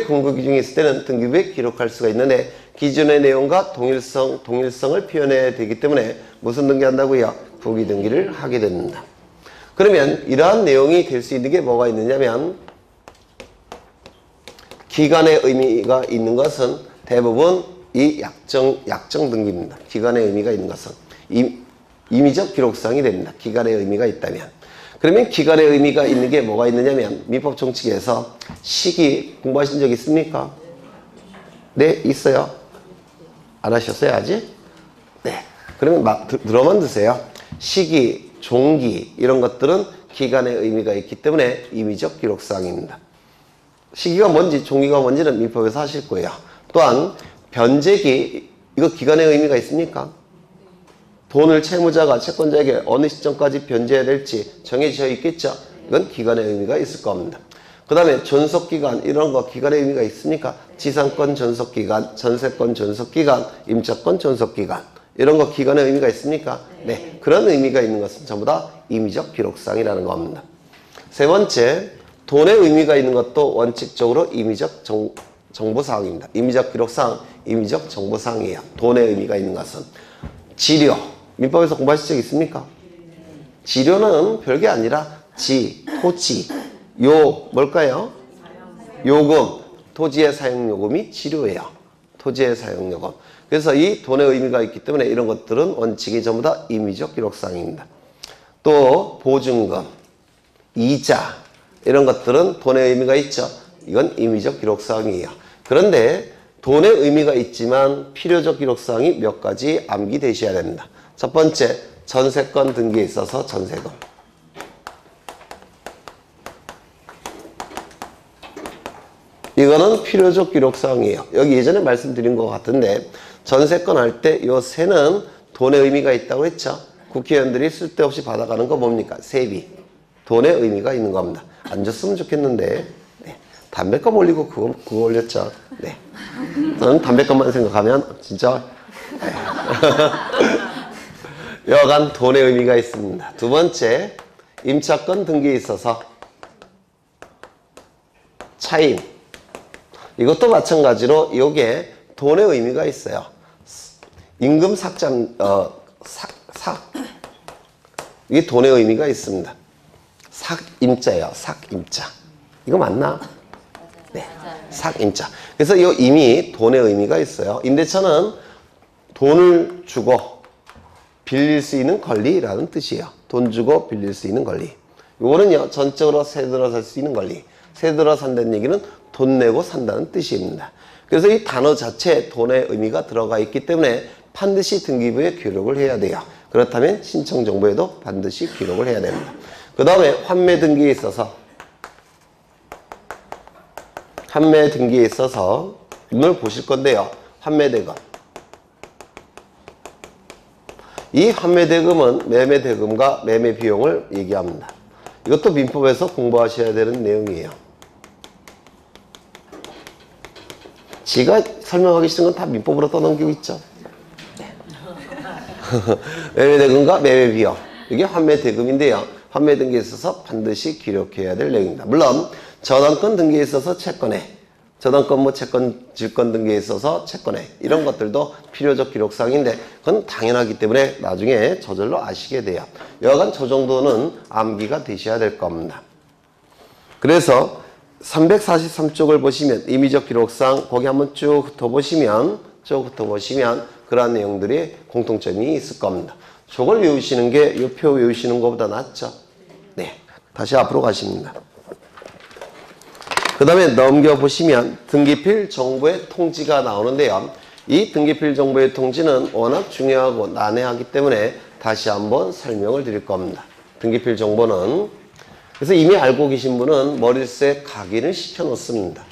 근거 규정이 있을 때는 등기부에 기록할 수가 있는데 기존의 내용과 동일성을 표현해야 되기 때문에 무슨 등기한다고요? 부기 등기를 하게 됩니다. 그러면 이러한 내용이 될 수 있는 게 뭐가 있느냐면 기간의 의미가 있는 것은 대부분 이 약정 등기입니다. 기간의 의미가 있는 것은 임의적 기록사항이 됩니다. 기간의 의미가 있다면. 그러면 기간의 의미가 있는 게 뭐가 있느냐면 민법 정칙에서 시기 공부하신 적 있습니까? 네, 있어요. 안 하셨어요, 아직? 네. 그러면 들어만 두세요. 시기, 종기 이런 것들은 기간의 의미가 있기 때문에 임의적 기록사항입니다. 시기가 뭔지 종기가 뭔지는 민법에서 하실 거예요. 또한 변제기 이거 기간의 의미가 있습니까? 돈을 채무자가 채권자에게 어느 시점까지 변제해야 될지 정해져 있겠죠. 이건 기간의 의미가 있을 겁니다. 그 다음에 존속기간 이런 거 기간의 의미가 있습니까? 지상권 존속기간, 전세권 존속기간, 임차권 존속기간 이런 거 기간의 의미가 있습니까? 네, 그런 의미가 있는 것은 전부 다 임의적 기록사항이라는 겁니다. 세 번째, 돈의 의미가 있는 것도 원칙적으로 임의적 정보사항입니다. 임의적 기록사항, 임의적 정보사항이에요. 돈의 의미가 있는 것은. 지료. 민법에서 공부하신 적 있습니까? 지료는 별게 아니라 토지, 뭘까요? 요금. 토지의 사용요금이 지료예요. 토지의 사용요금. 그래서 이 돈의 의미가 있기 때문에 이런 것들은 원칙이 전부 다 임의적 기록사항입니다. 또 보증금, 이자 이런 것들은 돈의 의미가 있죠. 이건 임의적 기록사항이에요. 그런데 돈의 의미가 있지만 필요적 기록사항이 몇 가지 암기되셔야 됩니다. 첫 번째, 전세권 등기에 있어서 전세금. 이거는 필요적 기록사항이에요. 여기 예전에 말씀드린 것 같은데 전세권 할 때 이 세는 돈의 의미가 있다고 했죠. 국회의원들이 쓸데없이 받아가는 거 뭡니까? 세비. 돈의 의미가 있는 겁니다. 안 줬으면 좋겠는데 네. 담배값 올리고 그거 올렸죠. 네. 저는 담배값만 생각하면 진짜 여간 돈의 의미가 있습니다. 두 번째, 임차권 등기에 있어서 차임. 이것도 마찬가지로 이게 돈의 의미가 있어요. 임금 이게 돈의 의미가 있습니다. 삭임자예요. 삭임자. 이거 맞나? 네. 삭임자. 그래서 이 임이 돈의 의미가 있어요. 임대차는 돈을 주고 빌릴 수 있는 권리라는 뜻이에요. 돈 주고 빌릴 수 있는 권리. 요거는요, 전적으로 세 들어 살 수 있는 권리. 세 들어 산다는 얘기는 돈 내고 산다는 뜻입니다. 그래서 이 단어 자체에 돈의 의미가 들어가 있기 때문에 반드시 등기부에 기록을 해야 돼요. 그렇다면 신청정보에도 반드시 기록을 해야 됩니다. 그 다음에 환매 등기에 있어서 오늘 보실 건데요. 환매대금. 이 환매대금은 매매대금과 매매비용을 얘기합니다. 이것도 민법에서 공부하셔야 되는 내용이에요. 지가 설명하기 싫은 건 다 민법으로 떠넘기고 있죠. 네. 매매대금과 매매비용. 이게 환매대금인데요. 환매 등기에 있어서 반드시 기록해야 될 내용입니다. 물론 저당권 등기에 있어서 채권에, 저당권 채권, 질권 등기에 있어서 채권에 이런 것들도 필요적 기록사항인데 그건 당연하기 때문에 나중에 저절로 아시게 돼요. 여하간 저 정도는 암기가 되셔야 될 겁니다. 그래서 343쪽을 보시면 임의적 기록상 거기 한번 쭉 훑어보시면 그러한 내용들이 공통점이 있을 겁니다. 저걸 외우시는 게 이 표 외우시는 것보다 낫죠. 네, 다시 앞으로 가십니다. 그 다음에 넘겨보시면 등기필 정보의 통지가 나오는데요. 이 등기필 정보의 통지는 워낙 중요하고 난해하기 때문에 다시 한번 설명을 드릴 겁니다. 등기필 정보는 그래서 이미 알고 계신 분은 머릿속에 각인을 시켜 놓습니다.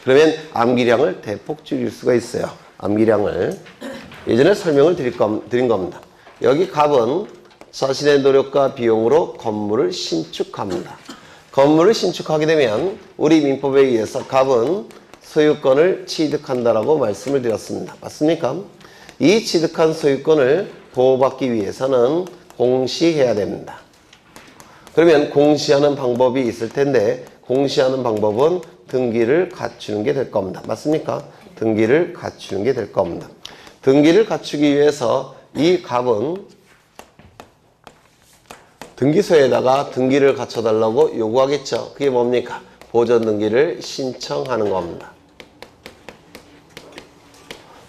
그러면 암기량을 대폭 줄일 수가 있어요. 암기량을 예전에 설명을 드린 겁니다. 여기 갑은 자신의 노력과 비용으로 건물을 신축합니다. 건물을 신축하게 되면 우리 민법에 의해서 갑은 소유권을 취득한다라고 말씀을 드렸습니다. 맞습니까? 이 취득한 소유권을 보호받기 위해서는 공시해야 됩니다. 그러면 공시하는 방법이 있을 텐데 공시하는 방법은 등기를 갖추는 게 될 겁니다. 맞습니까? 등기를 갖추는 게 될 겁니다. 등기를 갖추기 위해서 이 갑은 등기소에다가 등기를 갖춰달라고 요구하겠죠. 그게 뭡니까? 보존등기를 신청하는 겁니다.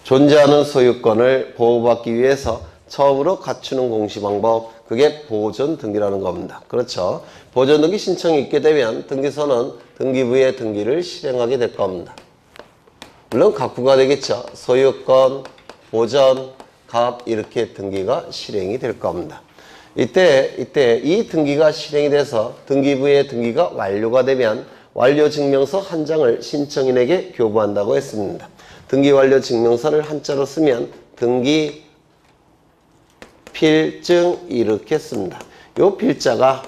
존재하는 소유권을 보호받기 위해서 처음으로 갖추는 공시방법, 그게 보존등기라는 겁니다. 그렇죠. 보존등기 신청이 있게 되면 등기소는 등기부의 등기를 실행하게 될 겁니다. 물론 각부가 되겠죠. 소유권, 보존, 갑 이렇게 등기가 실행이 될 겁니다. 이때 이 등기가 실행이 돼서 등기부의 등기가 완료가 되면 완료증명서 한 장을 신청인에게 교부한다고 했습니다. 등기완료증명서를 한자로 쓰면 등기 필증 이렇게 씁니다. 요 필자가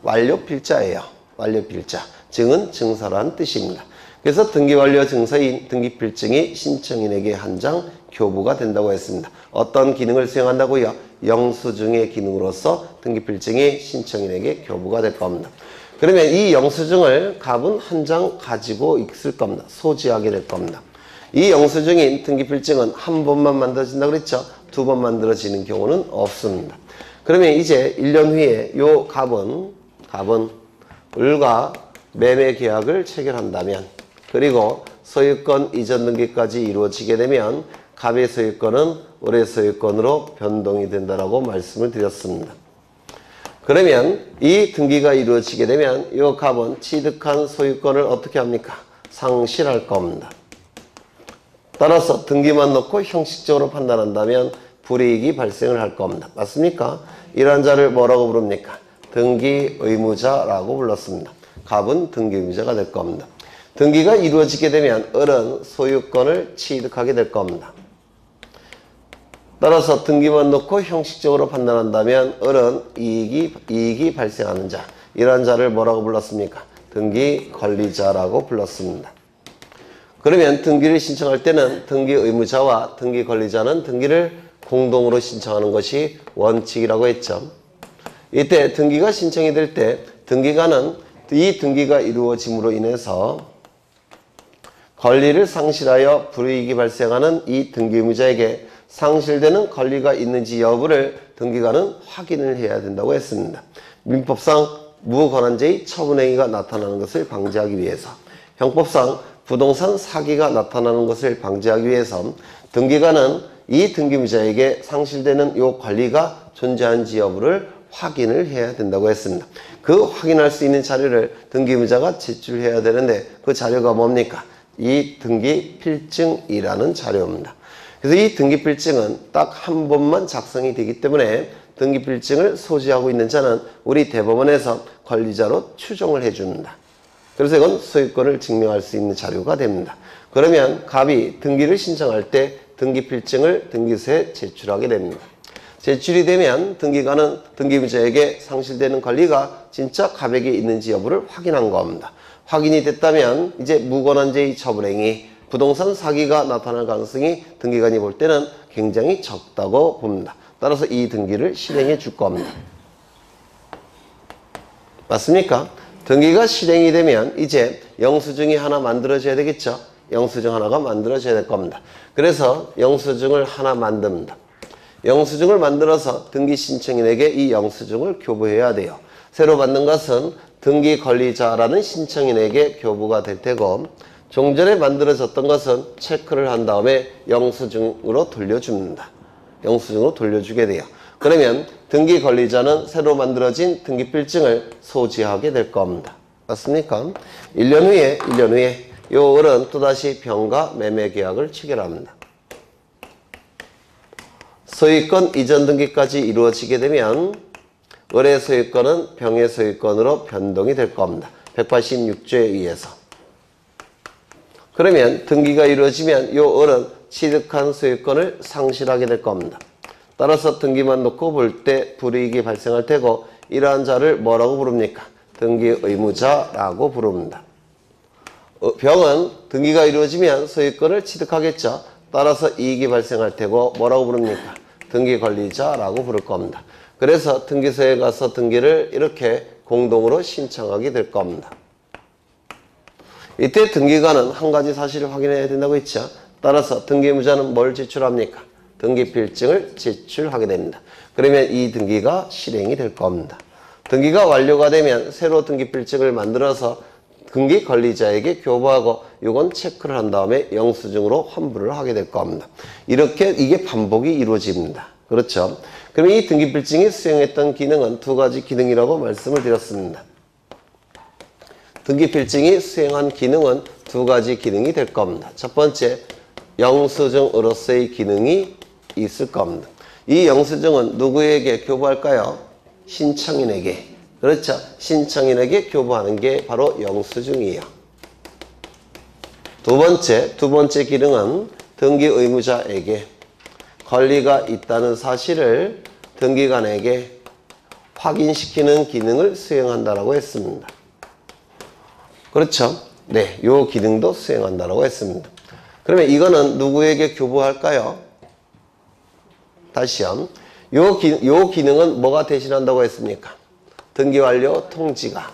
완료필자예요. 완료필자. 증은 증서라는 뜻입니다. 그래서 등기완료증서인 등기필증이 신청인에게 한 장 교부가 된다고 했습니다. 어떤 기능을 수행한다고요? 영수증의 기능으로서 등기필증이 신청인에게 교부가 될 겁니다. 그러면 이 영수증을 갑은 한 장 가지고 있을 겁니다. 소지하게 될 겁니다. 이 영수증인 등기필증은 한 번만 만들어진다 그랬죠? 두 번 만들어지는 경우는 없습니다. 그러면 이제 1년 후에 요 갑은 을과 매매 계약을 체결한다면, 그리고 소유권 이전 등기까지 이루어지게 되면 갑의 소유권은 을의 소유권으로 변동이 된다라고 말씀을 드렸습니다. 그러면 이 등기가 이루어지게 되면 이 갑은 취득한 소유권을 어떻게 합니까? 상실할 겁니다. 따라서 등기만 놓고 형식적으로 판단한다면 불이익이 발생을 할 겁니다. 맞습니까? 이러한 자를 뭐라고 부릅니까? 등기의무자라고 불렀습니다. 갑은 등기의무자가 될 겁니다. 등기가 이루어지게 되면 을은 소유권을 취득하게 될 겁니다. 따라서 등기만 놓고 형식적으로 판단한다면 을은 이익이 발생하는 자, 이러한 자를 뭐라고 불렀습니까? 등기권리자라고 불렀습니다. 그러면 등기를 신청할 때는 등기의무자와 등기권리자는 등기를 공동으로 신청하는 것이 원칙이라고 했죠. 이때 등기가 신청이 될 때 등기관은 이 등기가 이루어짐으로 인해서 권리를 상실하여 불이익이 발생하는 이 등기의무자에게 상실되는 권리가 있는지 여부를 등기관은 확인을 해야 된다고 했습니다. 민법상 무권한죄의 처분행위가 나타나는 것을 방지하기 위해서, 형법상 부동산 사기가 나타나는 것을 방지하기 위해서 등기관은 이 등기의무자에게 상실되는 이 권리가 존재하는지 여부를 확인을 해야 된다고 했습니다. 그 확인할 수 있는 자료를 등기의무자가 제출해야 되는데 그 자료가 뭡니까? 이 등기필증이라는 자료입니다. 그래서 이 등기필증은 딱 한 번만 작성이 되기 때문에 등기필증을 소지하고 있는 자는 우리 대법원에서 권리자로 추정을 해줍니다. 그래서 이건 소유권을 증명할 수 있는 자료가 됩니다. 그러면 갑이 등기를 신청할 때 등기필증을 등기소에 제출하게 됩니다. 제출이 되면 등기관은 등기의무자에게 상실되는 권리가 진짜 갑에게 있는지 여부를 확인한 겁니다. 확인이 됐다면 이제 무권한죄의 처분행위, 부동산 사기가 나타날 가능성이 등기관이 볼 때는 굉장히 적다고 봅니다. 따라서 이 등기를 실행해 줄 겁니다. 맞습니까? 등기가 실행이 되면 이제 영수증이 하나 만들어져야 되겠죠? 영수증 하나가 만들어져야 될 겁니다. 그래서 영수증을 하나 만듭니다. 영수증을 만들어서 등기 신청인에게 이 영수증을 교부해야 돼요. 새로 만든 것은 등기 권리자라는 신청인에게 교부가 될 테고, 종전에 만들어졌던 것은 체크를 한 다음에 영수증으로 돌려줍니다. 영수증으로 돌려주게 돼요. 그러면 등기 권리자는 새로 만들어진 등기필증을 소지하게 될 겁니다. 맞습니까? 1년 후에 요 을은 또다시 병과 매매 계약을 체결합니다. 소유권 이전 등기까지 이루어지게 되면 을의 소유권은 병의 소유권으로 변동이 될 겁니다. 186조에 의해서. 그러면 등기가 이루어지면 요 을은 취득한 소유권을 상실하게 될 겁니다. 따라서 등기만 놓고 볼 때 불이익이 발생할 테고, 이러한 자를 뭐라고 부릅니까? 등기의무자라고 부릅니다. 병은 등기가 이루어지면 소유권을 취득하겠죠. 따라서 이익이 발생할 테고 뭐라고 부릅니까? 등기권리자라고 부를 겁니다. 그래서 등기소에 가서 등기를 이렇게 공동으로 신청하게 될 겁니다. 이때 등기관은 한 가지 사실을 확인해야 된다고 했죠. 따라서 등기의무자는 뭘 제출합니까? 등기필증을 제출하게 됩니다. 그러면 이 등기가 실행이 될 겁니다. 등기가 완료가 되면 새로 등기필증을 만들어서 등기 권리자에게 교부하고 이건 체크를 한 다음에 영수증으로 환불을 하게 될 겁니다. 이렇게 이게 반복이 이루어집니다. 그렇죠? 그러면 이 등기필증이 수행했던 기능은 두 가지 기능이라고 말씀을 드렸습니다. 등기필증이 수행한 기능은 두 가지 기능이 될 겁니다. 첫 번째, 영수증으로서의 기능이 있을 겁니다. 이 영수증은 누구에게 교부할까요? 신청인에게. 그렇죠? 신청인에게 교부하는 게 바로 영수증이에요. 두 번째 기능은 등기의무자에게 권리가 있다는 사실을 등기관에게 확인시키는 기능을 수행한다라고 했습니다. 그렇죠? 네, 요 기능도 수행한다라고 했습니다. 그러면 이거는 누구에게 교부할까요? 다시요. 요 기능은 뭐가 대신한다고 했습니까? 등기완료 통지가.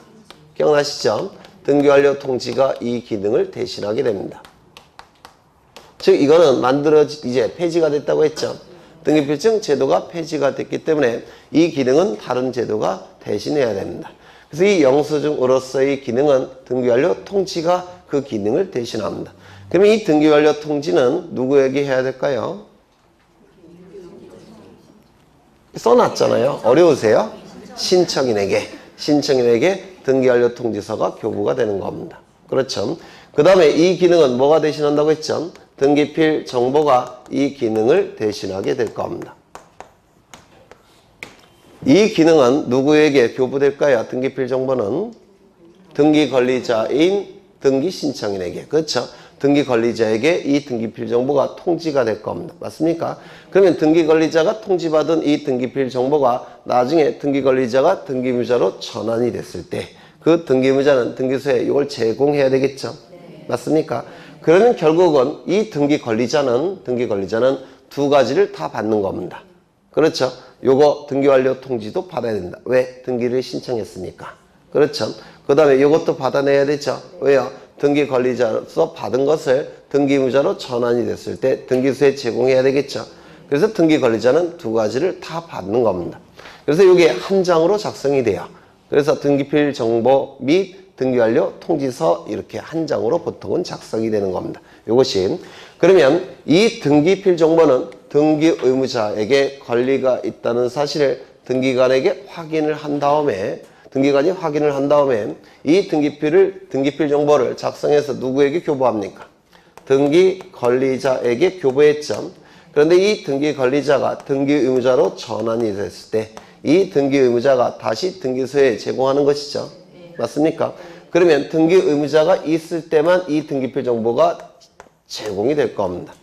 기억나시죠? 등기완료 통지가 이 기능을 대신하게 됩니다. 즉 이거는 이제 폐지가 됐다고 했죠. 등기필증 제도가 폐지가 됐기 때문에 이 기능은 다른 제도가 대신해야 됩니다. 그래서 이 영수증으로서의 기능은 등기완료 통지가 그 기능을 대신합니다. 그러면 이 등기완료 통지는 누구에게 해야 될까요? 써놨잖아요. 어려우세요? 신청인에게 등기완료 통지서가 교부가 되는 겁니다. 그렇죠. 그 다음에 이 기능은 뭐가 대신한다고 했죠? 등기필 정보가 이 기능을 대신하게 될 겁니다. 이 기능은 누구에게 교부될까요? 등기필 정보는 등기권리자인 등기신청인에게. 그렇죠. 등기권리자에게 이 등기필 정보가 통지가 될 겁니다. 맞습니까? 그러면 등기권리자가 통지받은 이 등기필 정보가 나중에 등기권리자가 등기무자로 전환이 됐을 때 그 등기무자는 등기소에 이걸 제공해야 되겠죠. 맞습니까? 그러면 결국은 이 등기권리자는 두 가지를 다 받는 겁니다. 그렇죠. 요거 등기완료 통지도 받아야 된다. 왜? 등기를 신청했으니까. 그렇죠. 그 다음에 이것도 받아내야 되죠. 왜요? 등기권리자로서 받은 것을 등기무자로 전환이 됐을 때 등기소에 제공해야 되겠죠. 그래서 등기권리자는 두 가지를 다 받는 겁니다. 그래서 이게 한 장으로 작성이 돼요. 그래서 등기필 정보 및 등기완료 통지서 이렇게 한 장으로 보통은 작성이 되는 겁니다. 이것이 그러면 이 등기필 정보는 등기 의무자에게 권리가 있다는 사실을 등기관에게 확인을 한 다음에 등기관이 확인을 한 다음에 이 등기필 정보를 작성해서 누구에게 교부합니까? 등기 권리자에게 교부했죠. 그런데 이 등기 권리자가 등기 의무자로 전환이 됐을 때 이 등기 의무자가 다시 등기소에 제공하는 것이죠. 맞습니까? 그러면 등기 의무자가 있을 때만 이 등기필 정보가 제공이 될 겁니다.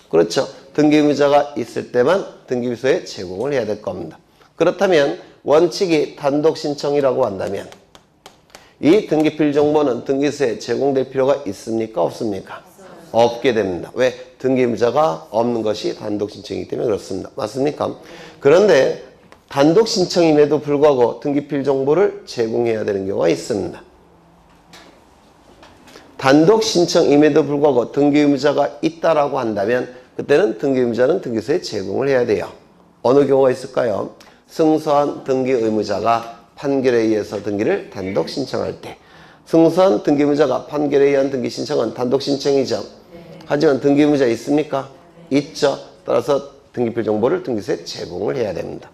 그렇죠. 등기 의무자가 있을 때만 등기소에 제공을 해야 될 겁니다. 그렇다면 원칙이 단독 신청이라고 한다면 이 등기필 정보는 등기소에 제공될 필요가 있습니까? 없습니까? 없게 됩니다. 왜? 등기 의무자가 없는 것이 단독 신청이기 때문에 그렇습니다. 맞습니까? 그런데 단독 신청임에도 불구하고 등기필 정보를 제공해야 되는 경우가 있습니다. 단독 신청임에도 불구하고 등기 의무자가 있다라고 한다면 그때는 등기 의무자는 등기소에 제공을 해야 돼요. 어느 경우가 있을까요? 승소한 등기 의무자가 판결에 의해서 등기를 단독 신청할 때 승소한 등기 의무자가 판결에 의한 등기 신청은 단독 신청이죠. 하지만 등기 의무자 있습니까? 있죠. 따라서 등기필 정보를 등기소에 제공을 해야 됩니다.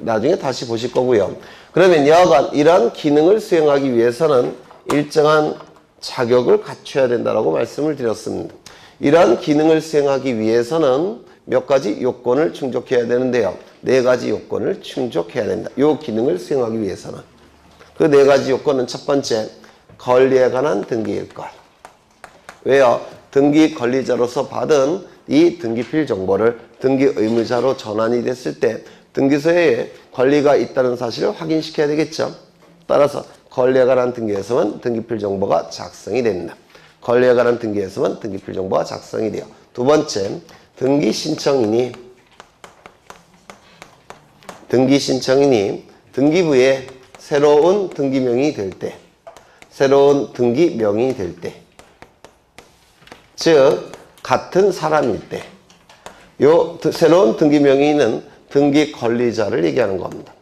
나중에 다시 보실 거고요. 그러면 여하간 이러한 기능을 수행하기 위해서는 일정한 자격을 갖춰야 된다고 말씀을 드렸습니다. 이러한 기능을 수행하기 위해서는 몇 가지 요건을 충족해야 되는데요. 네 가지 요건을 충족해야 된다. 이 기능을 수행하기 위해서는. 그 네 가지 요건은 첫 번째, 권리에 관한 등기일 것. 왜요? 등기 권리자로서 받은 이 등기필 정보를 등기 의무자로 전환이 됐을 때 등기소에 권리가 있다는 사실을 확인시켜야 되겠죠. 따라서 권리에 관한 등기에서만 등기필 정보가 작성이 됩니다. 권리에 관한 등기에서만 등기필 정보가 작성이 돼요. 두 번째, 등기 신청인이 등기부에 새로운 등기명이 될 때, 즉 같은 사람일 때, 요 새로운 등기명의는 등기 권리자를 얘기하는 겁니다.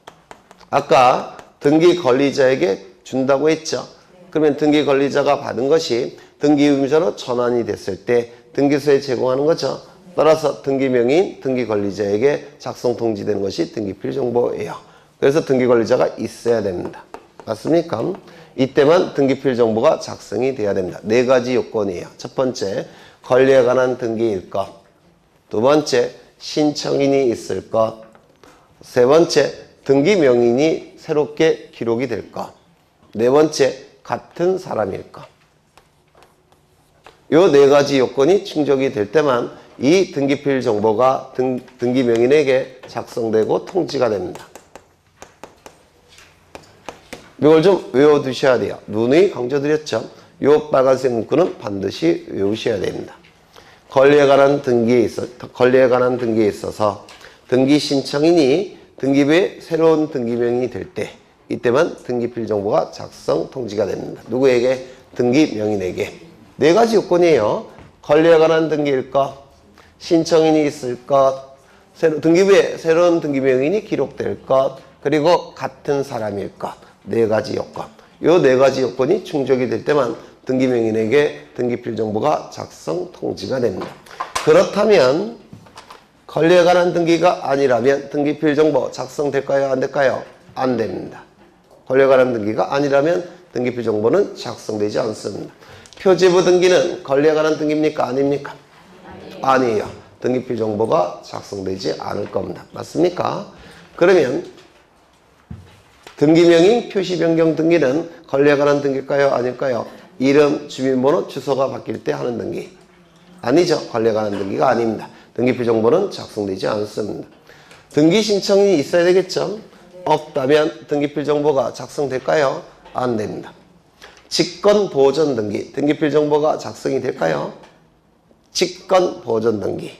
아까 등기 권리자에게 준다고 했죠. 그러면 등기 권리자가 받은 것이 등기 의무자로 전환이 됐을 때 등기소에 제공하는 거죠. 따라서 등기명의인 등기 권리자에게 작성 통지되는 것이 등기필 정보예요. 그래서 등기 권리자가 있어야 됩니다. 맞습니까? 이때만 등기필 정보가 작성이 돼야 됩니다. 네 가지 요건이에요. 첫 번째, 권리에 관한 등기일 것. 두 번째, 신청인이 있을 것. 세 번째, 등기 명인이 새롭게 기록이 될 것. 네 번째, 같은 사람일 것. 요 네 가지 요건이 충족이 될 때만 이 등기필 정보가 등기 명인에게 작성되고 통지가 됩니다. 이걸 좀 외워두셔야 돼요. 누누이 강조드렸죠. 요 빨간색 문구는 반드시 외우셔야 됩니다. 권리에 관한 등기에 있어서 등기 신청인이 등기부에 새로운 등기명이 될 때 이때만 등기필 정보가 작성 통지가 됩니다. 누구에게? 등기 명인에게. 네 가지 요건이에요. 권리에 관한 등기일 것, 신청인이 있을 것, 등기부에 새로운 등기명인이 기록될 것, 그리고 같은 사람일 것. 네 가지 요건. 요 네 가지 요건이 충족이 될 때만 등기명인에게 등기필 정보가 작성 통지가 됩니다. 그렇다면 권리에 관한 등기가 아니라면 등기필 정보 작성될까요? 안 될까요? 안 됩니다. 권리에 관한 등기가 아니라면 등기필 정보는 작성되지 않습니다. 표지부 등기는 권리에 관한 등기입니까? 아닙니까? 아니에요. 등기필 정보가 작성되지 않을 겁니다. 맞습니까? 그러면 등기명인 표시 변경 등기는 권리에 관한 등기일까요? 아닐까요? 이름, 주민번호, 주소가 바뀔 때 하는 등기. 아니죠. 권리에 관한 등기가 아닙니다. 등기필 정보는 작성되지 않습니다. 등기 신청이 있어야 되겠죠? 없다면 등기필 정보가 작성될까요? 안 됩니다. 직권 보존 등기. 등기필 정보가 작성이 될까요? 직권 보존 등기.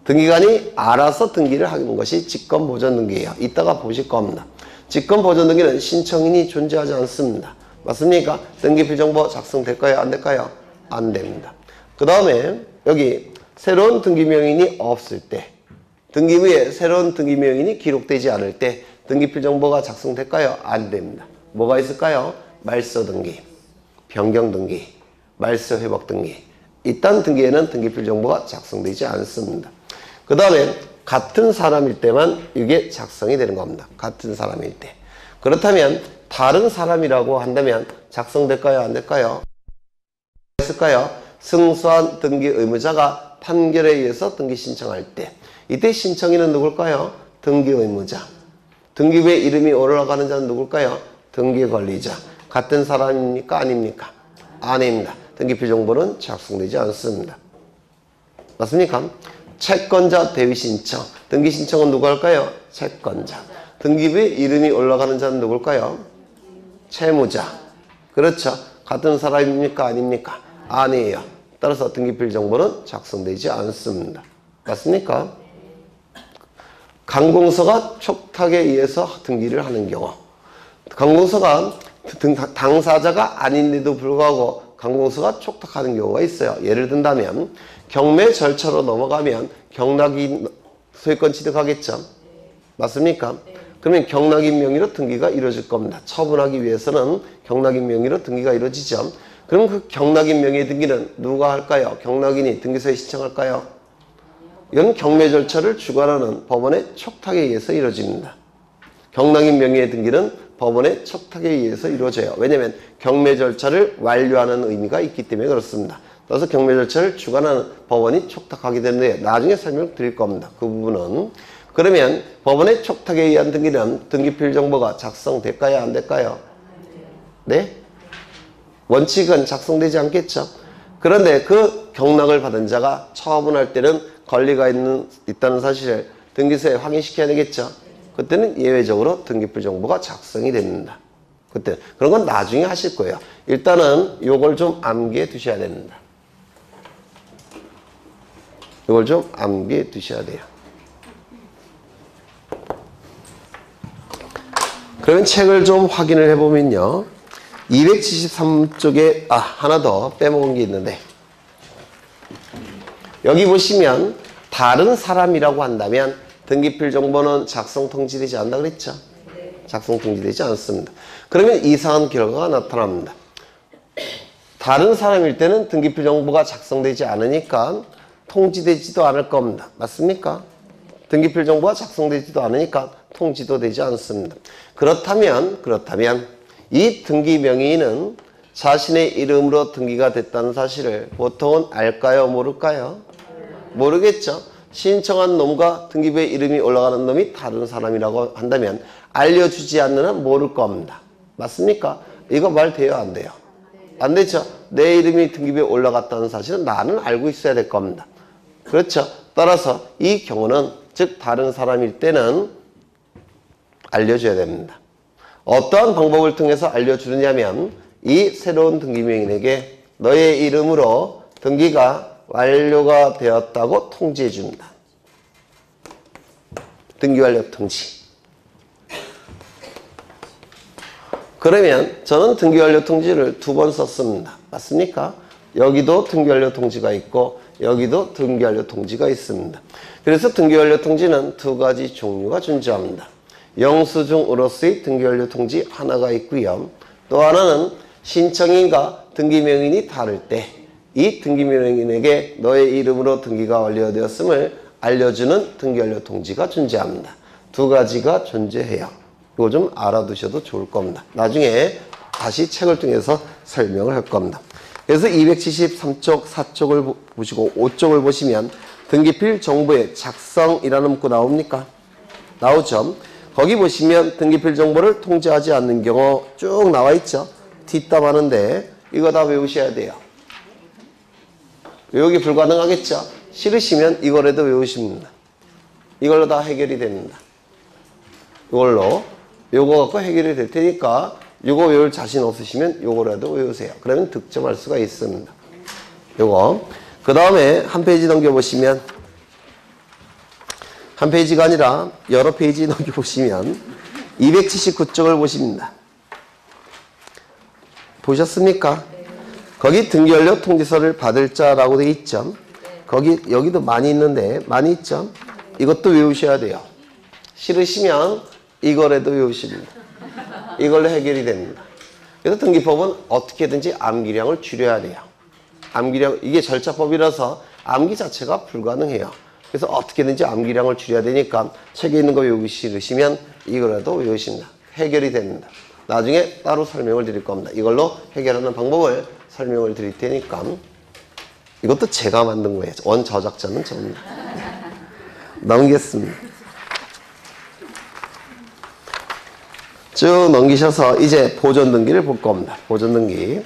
등기관이 알아서 등기를 하는 것이 직권 보존 등기예요. 이따가 보실 겁니다. 직권 보존 등기는 신청인이 존재하지 않습니다. 맞습니까? 등기필 정보 작성될까요? 안 될까요? 안 됩니다. 그 다음에 여기 새로운 등기명인이 없을 때, 등기부에 새로운 등기명인이 기록되지 않을 때 등기필 정보가 작성될까요? 안 됩니다. 뭐가 있을까요? 말소 등기, 변경 등기, 말소 회복 등기. 이딴 등기에는 등기필 정보가 작성되지 않습니다. 그 다음에 같은 사람일 때만 이게 작성이 되는 겁니다. 같은 사람일 때. 그렇다면 다른 사람이라고 한다면 작성될까요? 안 될까요? 있을까요? 승소한 등기 의무자가 판결에 의해서 등기 신청할 때, 이때 신청인은 누굴까요? 등기 의무자. 등기부에 이름이 올라가는 자는 누굴까요? 등기 관리자. 같은 사람입니까? 아닙니까? 아닙니다. 등기필 정보는 작성되지 않습니다. 맞습니까? 채권자 대위 신청. 등기 신청은 누가 할까요? 채권자. 등기부에 이름이 올라가는 자는 누굴까요? 채무자. 그렇죠. 같은 사람입니까? 아닙니까? 아니에요. 따라서 등기필 정보는 작성되지 않습니다. 맞습니까? 관공서가 촉탁에 의해서 등기를 하는 경우, 관공서가 당사자가 아닌데도 불구하고 관공서가 촉탁하는 경우가 있어요. 예를 든다면 경매 절차로 넘어가면 경락인 소유권 취득하겠죠. 맞습니까? 그러면 경락인 명의로 등기가 이루어질 겁니다. 처분하기 위해서는 경락인 명의로 등기가 이루어지죠. 그럼 그 경락인 명의의 등기는 누가 할까요? 경락인이 등기소에 신청할까요? 이건 경매 절차를 주관하는 법원의 촉탁에 의해서 이루어집니다. 경락인 명의의 등기는 법원의 촉탁에 의해서 이루어져요. 왜냐하면 경매 절차를 완료하는 의미가 있기 때문에 그렇습니다. 따라서 경매 절차를 주관하는 법원이 촉탁하게 되는데 나중에 설명드릴 겁니다. 그 부분은. 그러면 법원의 촉탁에 의한 등기는 등기필 정보가 작성될까요? 안 될까요? 네? 원칙은 작성되지 않겠죠. 그런데 그 경락을 받은 자가 처분할 때는 권리가 있다는 사실을 등기소에 확인시켜야 되겠죠. 그때는 예외적으로 등기필 정보가 작성이 됩니다. 그때 그런 건 나중에 하실 거예요. 일단은 요걸 좀 암기해 두셔야 됩니다. 요걸 좀 암기해 두셔야 돼요. 그러면 책을 좀 확인을 해보면요. 273쪽에 하나 더 빼먹은 게 있는데, 여기 보시면 다른 사람이라고 한다면 등기필 정보는 작성 통지되지 않는다 그랬죠? 작성 통지되지 않습니다. 그러면 이상한 결과가 나타납니다. 다른 사람일 때는 등기필 정보가 작성되지 않으니까 통지되지도 않을 겁니다. 맞습니까? 등기필 정보가 작성되지도 않으니까 통지도 되지 않습니다. 그렇다면 이 등기 명의인은 자신의 이름으로 등기가 됐다는 사실을 보통은 알까요? 모를까요? 모르겠죠. 신청한 놈과 등기부에 이름이 올라가는 놈이 다른 사람이라고 한다면 알려주지 않는 한 모를 겁니다. 맞습니까? 이거 말 돼요? 안 돼요? 안 되죠. 내 이름이 등기부에 올라갔다는 사실은 나는 알고 있어야 될 겁니다. 그렇죠. 따라서 이 경우는 즉 다른 사람일 때는 알려줘야 됩니다. 어떠한 방법을 통해서 알려주느냐면 이 새로운 등기명인에게 너의 이름으로 등기가 완료가 되었다고 통지해 준다. 등기 완료 통지. 그러면 저는 등기 완료 통지를 2번 썼습니다. 맞습니까? 여기도 등기완료 통지가 있고 여기도 등기완료 통지가 있습니다. 그래서 등기완료 통지는 두 가지 종류가 존재합니다. 영수증으로서의 등기완료 통지 하나가 있고요. 또 하나는 신청인과 등기명인이 다를 때 이 등기명인에게 너의 이름으로 등기가 완료되었음을 알려주는 등기완료 통지가 존재합니다. 두 가지가 존재해요. 이거 좀 알아두셔도 좋을 겁니다. 나중에 다시 책을 통해서 설명을 할 겁니다. 그래서 273쪽, 4쪽을 보시고 5쪽을 보시면 등기필 정보의 작성이라는 문구 나옵니까? 나오죠. 거기 보시면 등기필 정보를 통지하지 않는 경우 쭉 나와 있죠. 뒷담 하는데 이거 다 외우셔야 돼요. 외우기 불가능하겠죠? 싫으시면 이거라도 외우십니다. 이걸로 다 해결이 됩니다. 이걸로 요거 갖고 해결이 될 테니까 요거 외울 자신 없으시면 요거라도 외우세요. 그러면 득점할 수가 있습니다. 요거. 그 다음에 한 페이지 넘겨보시면 한 페이지가 아니라 여러 페이지 넘겨보시면 279쪽을 보십니다. 보셨습니까? 거기 등기완료 통지서를 받을 자라고 되어 있죠. 거기 여기도 많이 있는데 많이 있죠. 이것도 외우셔야 돼요. 싫으시면 이거라도 외우십니다. 이걸로 해결이 됩니다. 그래서 등기법은 어떻게든지 암기량을 줄여야 돼요. 암기량, 이게 절차법이라서 암기 자체가 불가능해요. 그래서 어떻게든지 암기량을 줄여야 되니까 책에 있는 거 외우기 싫으시면 이거라도 외우십니다. 해결이 됩니다. 나중에 따로 설명을 드릴 겁니다. 이걸로 해결하는 방법을 설명을 드릴 테니까. 이것도 제가 만든 거예요. 원 저작자는 저입니다. 넘기겠습니다. 쭉 넘기셔서 이제 보존등기를 볼 겁니다. 보존등기.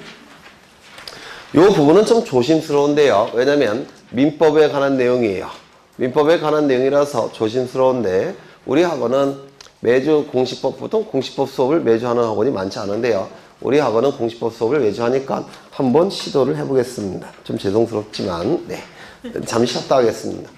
이 부분은 좀 조심스러운데요. 왜냐면 민법에 관한 내용이에요. 민법에 관한 내용이라서 조심스러운데 우리 학원은 매주 공시법, 보통 공시법 수업을 매주 하는 학원이 많지 않은데요. 우리 학원은 공시법 수업을 매주 하니까 한번 시도를 해보겠습니다. 좀 죄송스럽지만 네, 잠시 쉬었다 하겠습니다.